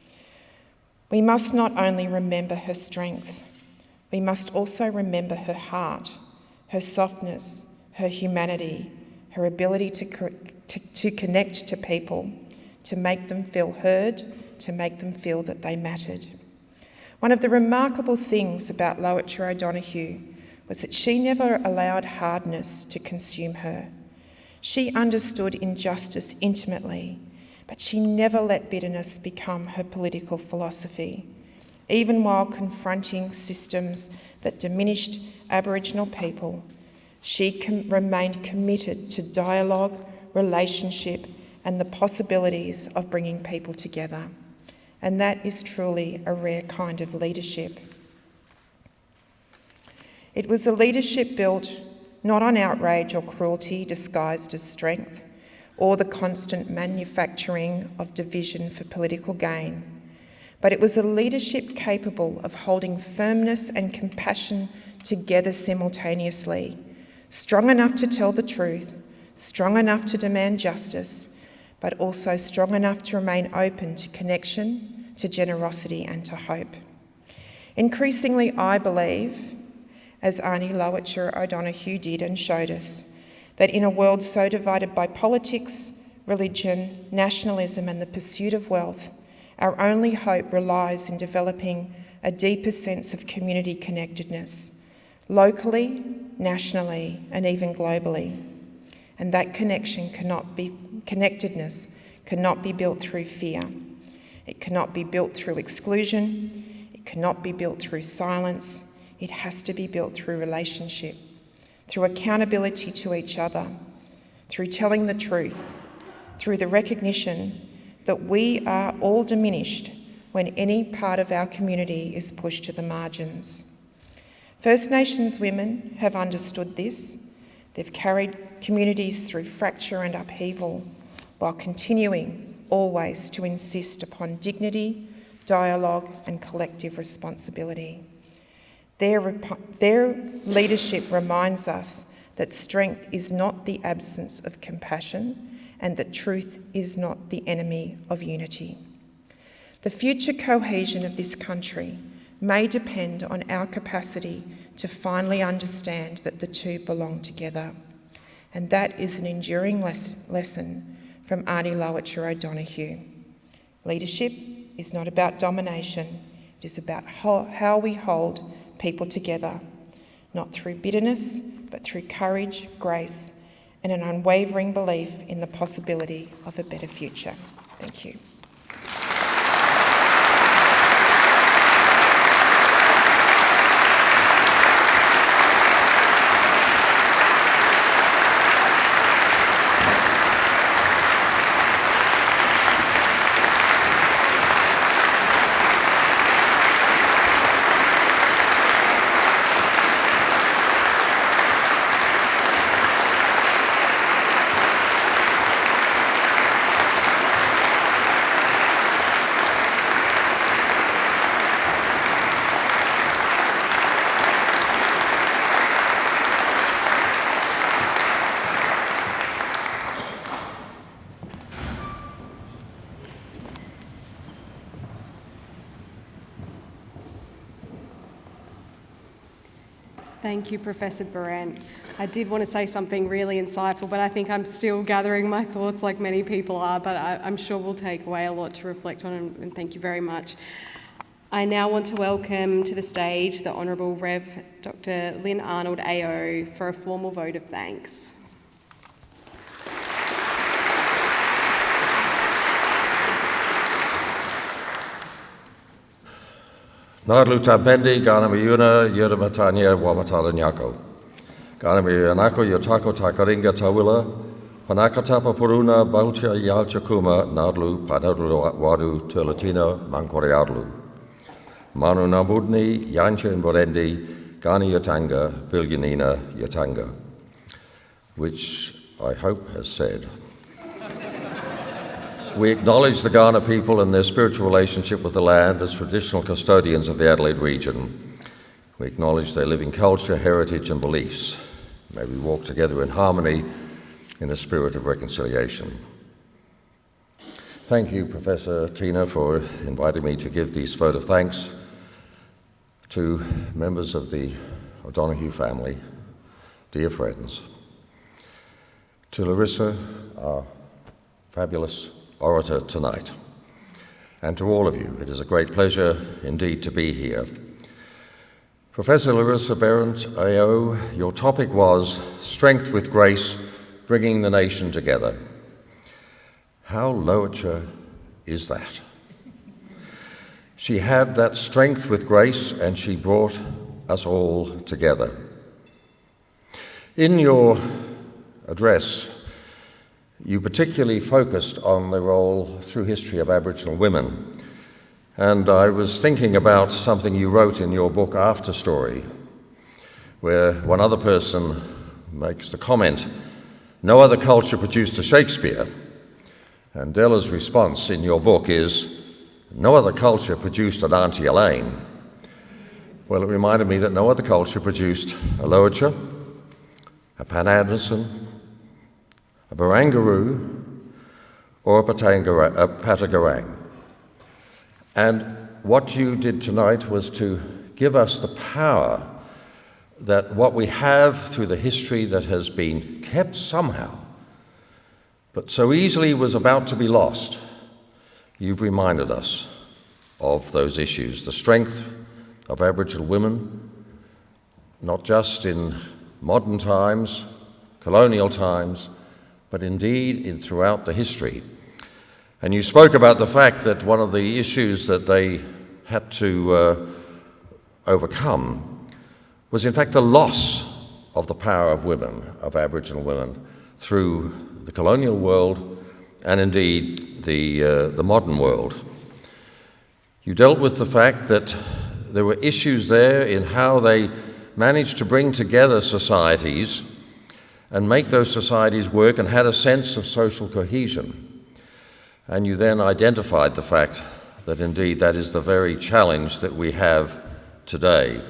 Speaker 3: We must not only remember her strength, we must also remember her heart, her softness, her humanity, her ability to connect to people, to make them feel heard, to make them feel that they mattered. One of the remarkable things about Lowitja O'Donoghue was that she never allowed hardness to consume her. She understood injustice intimately, but she never let bitterness become her political philosophy. Even while confronting systems that diminished Aboriginal people, she remained committed to dialogue, relationship, and the possibilities of bringing people together. And that is truly a rare kind of leadership. It was a leadership built not on outrage or cruelty disguised as strength, or the constant manufacturing of division for political gain, but it was a leadership capable of holding firmness and compassion together simultaneously, strong enough to tell the truth, strong enough to demand justice, but also strong enough to remain open to connection, to generosity and to hope. Increasingly, I believe, as Aunty Lowitja O'Donoghue did and showed us, that in a world so divided by politics, religion, nationalism and the pursuit of wealth, our only hope relies in developing a deeper sense of community connectedness, locally, nationally and even globally. And that connectedness cannot be built through fear. It cannot be built through exclusion. It cannot be built through silence. It has to be built through relationship, through accountability to each other, through telling the truth, through the recognition that we are all diminished when any part of our community is pushed to the margins. First Nations women have understood this. They've carried communities through fracture and upheaval while continuing always to insist upon dignity, dialogue and collective responsibility. Their leadership reminds us that strength is not the absence of compassion and that truth is not the enemy of unity. The future cohesion of this country may depend on our capacity to finally understand that the two belong together. And that is an enduring lesson from Aunty Lowitja O'Donoghue. Leadership is not about domination, it is about how we hold people together, not through bitterness, but through courage, grace, and an unwavering belief in the possibility of a better future. Thank you.
Speaker 1: Thank you, Professor Behrendt. I did want to say something really insightful, but I think I'm still gathering my thoughts like many people are, but I'm sure we'll take away a lot to reflect on, and thank you very much. I now want to welcome to the stage the Honourable Rev. Dr. Lynn Arnold AO for a formal vote of thanks.
Speaker 4: Lowitja bendi gana miuna yura matanya wamatara nyako. Gana mi anako yotako takaringa tawila, panakatapa puruna balcha yalchakuma nadlu panadlu wadu terlatino mankoriadlu. Manu nambudni yancha imborendi gani yatanga bilyanina yatanga, which I hope has said. We acknowledge the Kaurna people and their spiritual relationship with the land as traditional custodians of the Adelaide region. We acknowledge their living culture, heritage and beliefs. May we walk together in harmony in a spirit of reconciliation. Thank you, Professor Tina, for inviting me to give these vote of thanks to members of the O'Donoghue family, dear friends, to Larissa, our fabulous orator tonight, and to all of you. It is a great pleasure indeed to be here. Professor Larissa Behrendt, AO, your topic was Strength with Grace, Bringing the Nation Together. How Lowitja is that? She had that strength with grace and she brought us all together. In your address, you particularly focused on the role through history of Aboriginal women. And I was thinking about something you wrote in your book, After Story, where one other person makes the comment, no other culture produced a Shakespeare. And Della's response in your book is, no other culture produced an Auntie Elaine. Well, it reminded me that no other culture produced a Lowitja, a Pan Anderson, a Barangaroo, or a Patagarang. And what you did tonight was to give us the power that what we have through the history that has been kept somehow, but so easily was about to be lost, you've reminded us of those issues, the strength of Aboriginal women, not just in modern times, colonial times, but indeed throughout the history. And you spoke about the fact that one of the issues that they had to overcome was in fact the loss of the power of women, of Aboriginal women, through the colonial world and indeed the modern world. You dealt with the fact that there were issues there in how they managed to bring together societies and make those societies work and had a sense of social cohesion. And you then identified the fact that indeed that is the very challenge that we have today.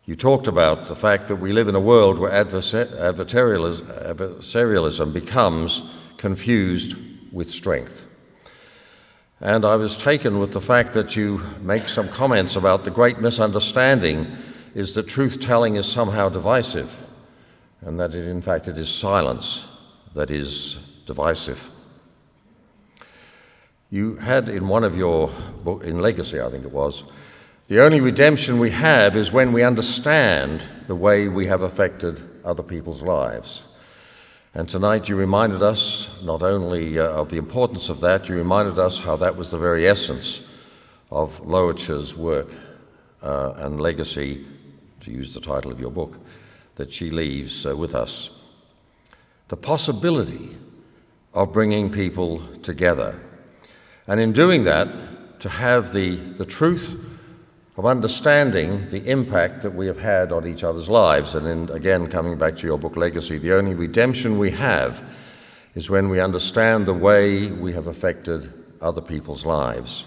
Speaker 4: You talked about the fact that we live in a world where adversarialism becomes confused with strength. And I was taken with the fact that you make some comments about the great misunderstanding is that truth-telling is somehow divisive, and that in fact it is silence that is divisive. You had in one of your book, in Legacy I think it was, the only redemption we have is when we understand the way we have affected other people's lives. And tonight you reminded us not only of the importance of that, you reminded us how that was the very essence of Lowitja's work and legacy, to use the title of your book, that she leaves with us. The possibility of bringing people together. And in doing that, to have the truth of understanding the impact that we have had on each other's lives. And again, coming back to your book, Legacy, the only redemption we have is when we understand the way we have affected other people's lives.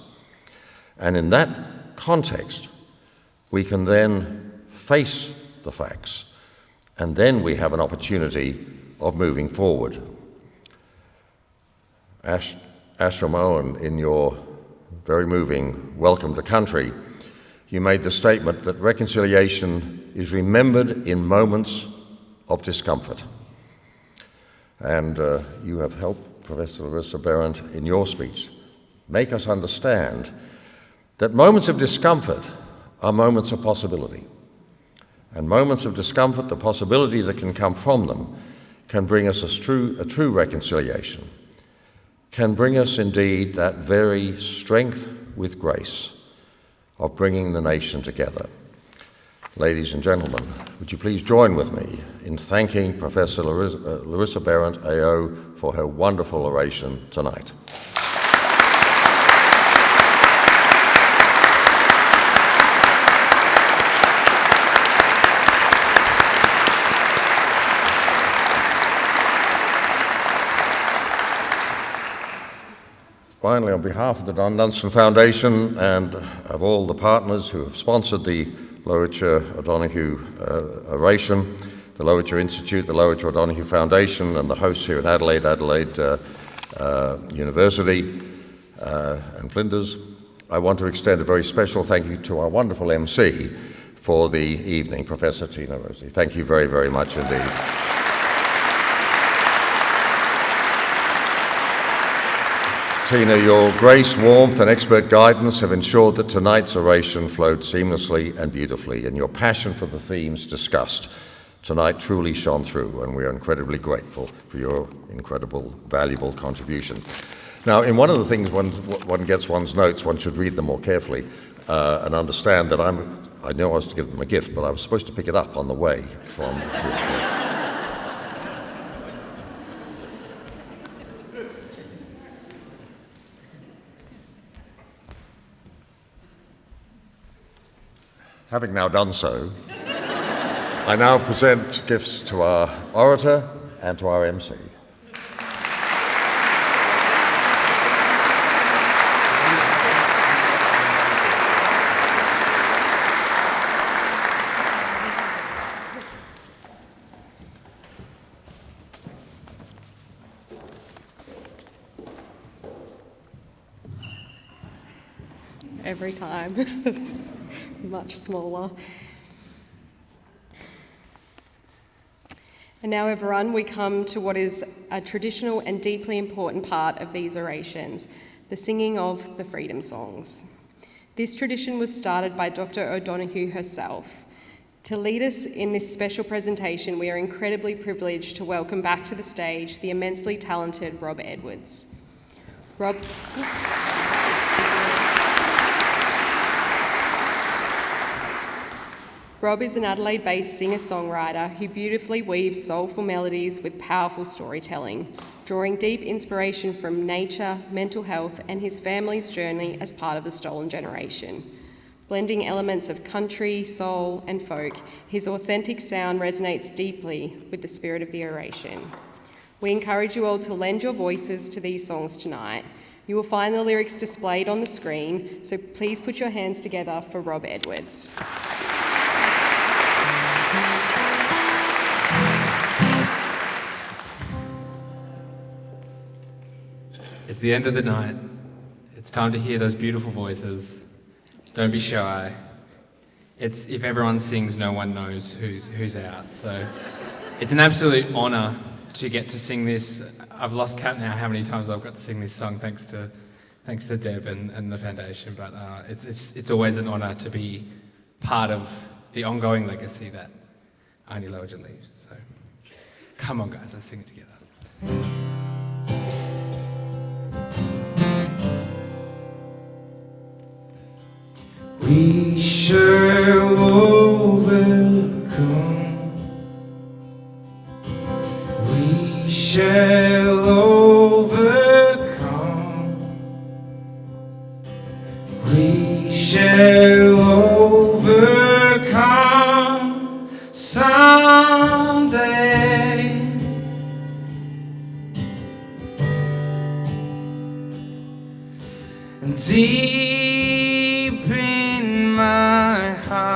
Speaker 4: And in that context, we can then face the facts, and then we have an opportunity of moving forward. Ashram Owen, in your very moving Welcome to Country, you made the statement that reconciliation is remembered in moments of discomfort. And you have helped, Professor Larissa Behrendt, in your speech, make us understand that moments of discomfort are moments of possibility. And moments of discomfort, the possibility that can come from them, can bring us a true reconciliation, can bring us indeed that very strength with grace of bringing the nation together. Ladies and gentlemen, would you please join with me in thanking Professor Larissa Behrendt, AO, for her wonderful oration tonight. Finally, on behalf of the Don Dunstan Foundation and of all the partners who have sponsored the Lowitja O'Donoghue Oration, the Lowitja Institute, the Lowitja O'Donoghue Foundation, and the hosts here in Adelaide University and Flinders, I want to extend a very special thank you to our wonderful MC for the evening, Professor Tina Rosie. Thank you very, very much indeed. Tina, your grace, warmth and expert guidance have ensured that tonight's oration flowed seamlessly and beautifully, and your passion for the themes discussed tonight truly shone through, and we are incredibly grateful for your incredible, valuable contribution. Now, in one of the things when one gets one's notes, one should read them more carefully and understand that I know I was to give them a gift, but I was supposed to pick it up on the way from... Having now done so, I now present gifts to our orator and to our MC.
Speaker 1: Every time. Much smaller. And now, everyone, we come to what is a traditional and deeply important part of these orations, the singing of the freedom songs. This tradition was started by Dr. O'Donoghue herself. To lead us in this special presentation, we are incredibly privileged to welcome back to the stage the immensely talented Rob Edwards. Rob is an Adelaide-based singer-songwriter who beautifully weaves soulful melodies with powerful storytelling, drawing deep inspiration from nature, mental health, and his family's journey as part of the Stolen Generation. Blending elements of country, soul, and folk, his authentic sound resonates deeply with the spirit of the oration. We encourage you all to lend your voices to these songs tonight. You will find the lyrics displayed on the screen, so please put your hands together for Rob Edwards.
Speaker 5: It's the end of the night. It's time to hear those beautiful voices. Don't be shy. It's if everyone sings, no one knows who's out. So it's an absolute honour to get to sing this. I've lost count now how many times I've got to sing this song, thanks to Deb and the foundation. But it's always an honour to be part of the ongoing legacy that Aunty Lowitja leaves. So come on, guys, let's sing it together. We shall overcome. We shall overcome. We shall overcome someday. And deep in my heart,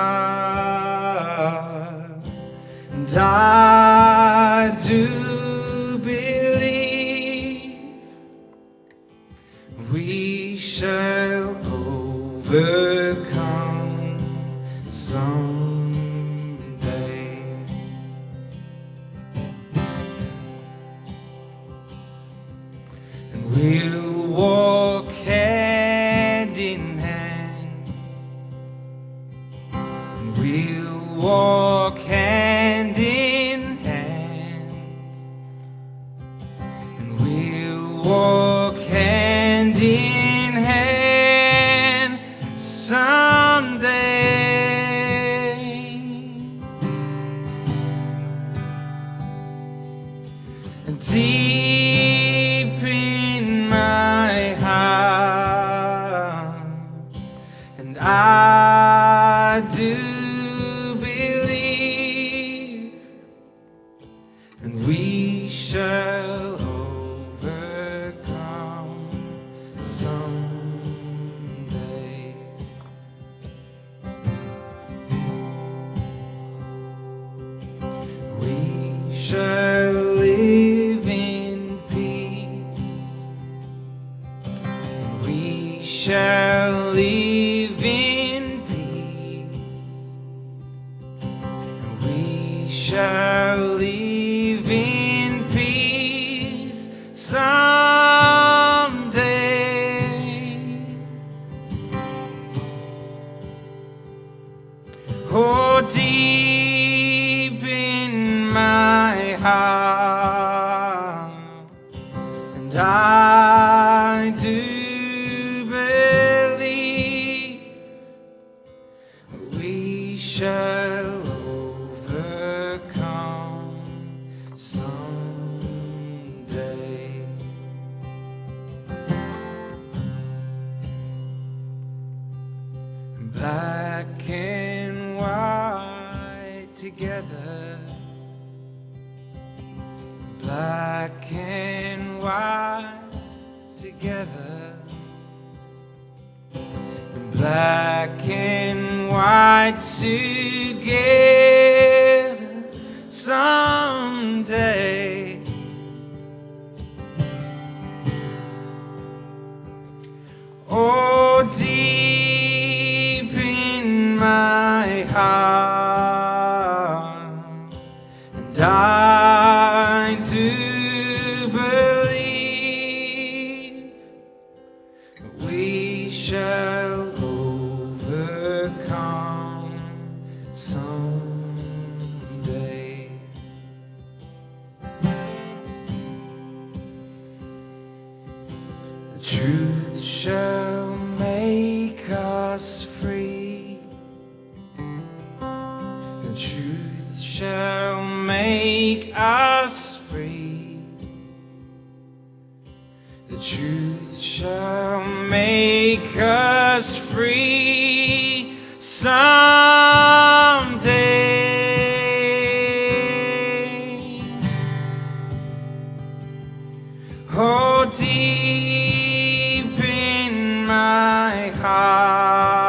Speaker 5: and I do believe we shall overcome someday. we'll walk hand in hand, and we'll walk hand in hand, and we'll walk hand in hand someday. And deep in my heart, and I do believe, and we shall overcome someday. We shall live in peace. We shall live in peace. We shall live in peace someday. Oh, deep in my heart, and I do believe we shall overcome someday. Black and white together, black and white together, black and white together someday. Oh, deep in my heart, and I do believe we shall overcome someday. The truth shall make us free. The truth shall make us free. The truth shall make us free someday. Oh, deep in my heart,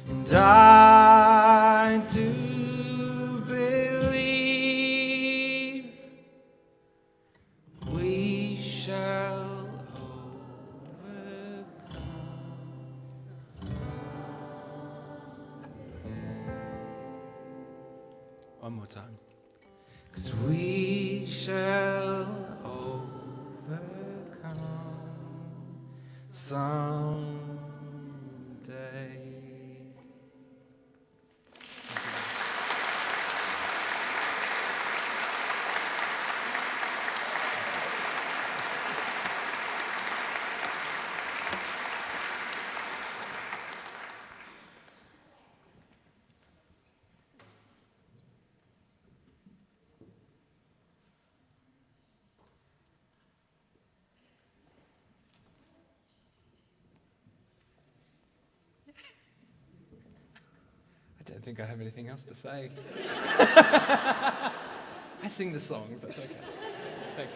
Speaker 5: and I do believe we shall overcome. One more time. 'Cause we shall overcome someday. I don't think I have anything else to say. I sing the songs, that's okay. Thank you.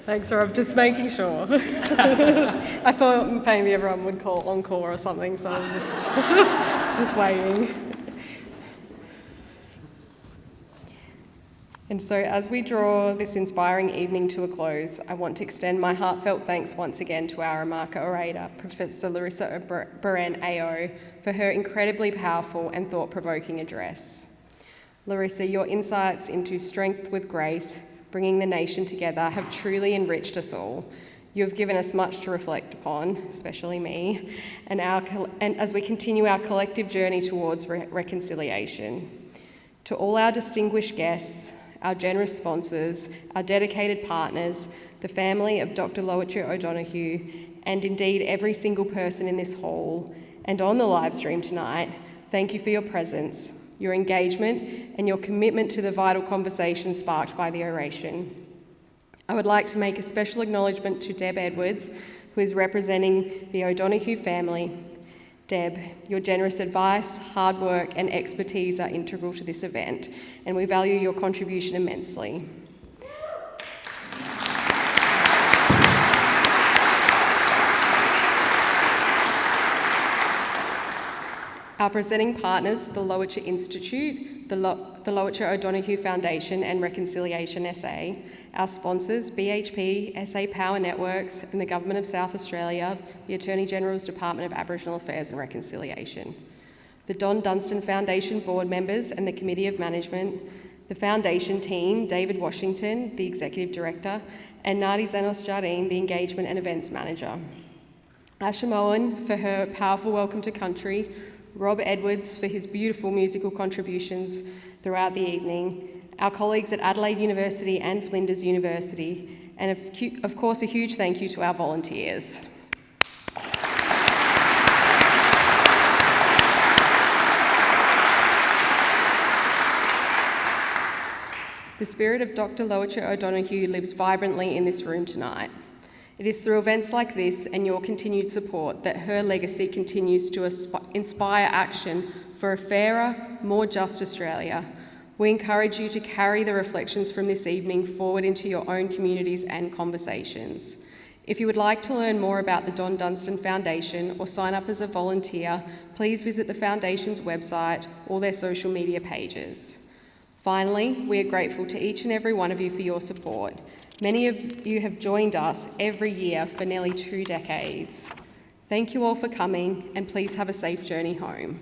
Speaker 1: Thanks, Rob. Just making sure. I thought maybe everyone would call encore or something, so I was just waiting. And so as we draw this inspiring evening to a close, I want to extend my heartfelt thanks once again to our Remarker Orator, Professor Larissa Behrendt AO, for her incredibly powerful and thought-provoking address. Larissa, your insights into strength with grace, bringing the nation together, have truly enriched us all. You have given us much to reflect upon, especially me, and as we continue our collective journey towards reconciliation. To all our distinguished guests, our generous sponsors, our dedicated partners, the family of Dr. Lowitja O'Donoghue, and indeed every single person in this hall and on the live stream tonight, thank you for your presence, your engagement, and your commitment to the vital conversation sparked by the Oration. I would like to make a special acknowledgement to Deb Edwards, who is representing the O'Donoghue family. Deb, your generous advice, hard work, and expertise are integral to this event, and we value your contribution immensely. Our presenting partners, the Lowitja Institute, the Lowitja O'Donoghue Foundation and Reconciliation SA, our sponsors, BHP, SA Power Networks, and the Government of South Australia, the Attorney-General's Department of Aboriginal Affairs and Reconciliation, the Don Dunstan Foundation board members and the Committee of Management, the Foundation team, David Washington, the Executive Director, and Nadi Zanos Jardine, the Engagement and Events Manager. Asha Mohan for her powerful welcome to country, Rob Edwards for his beautiful musical contributions throughout the evening, our colleagues at Adelaide University and Flinders University, and of course a huge thank you to our volunteers. The spirit of Dr. Lowitja O'Donoghue lives vibrantly in this room tonight. It is through events like this and your continued support that her legacy continues to inspire action for a fairer, more just Australia. We encourage you to carry the reflections from this evening forward into your own communities and conversations. If you would like to learn more about the Don Dunstan Foundation or sign up as a volunteer, please visit the Foundation's website or their social media pages. Finally, we are grateful to each and every one of you for your support. Many of you have joined us every year for nearly 2 decades. Thank you all for coming, and please have a safe journey home.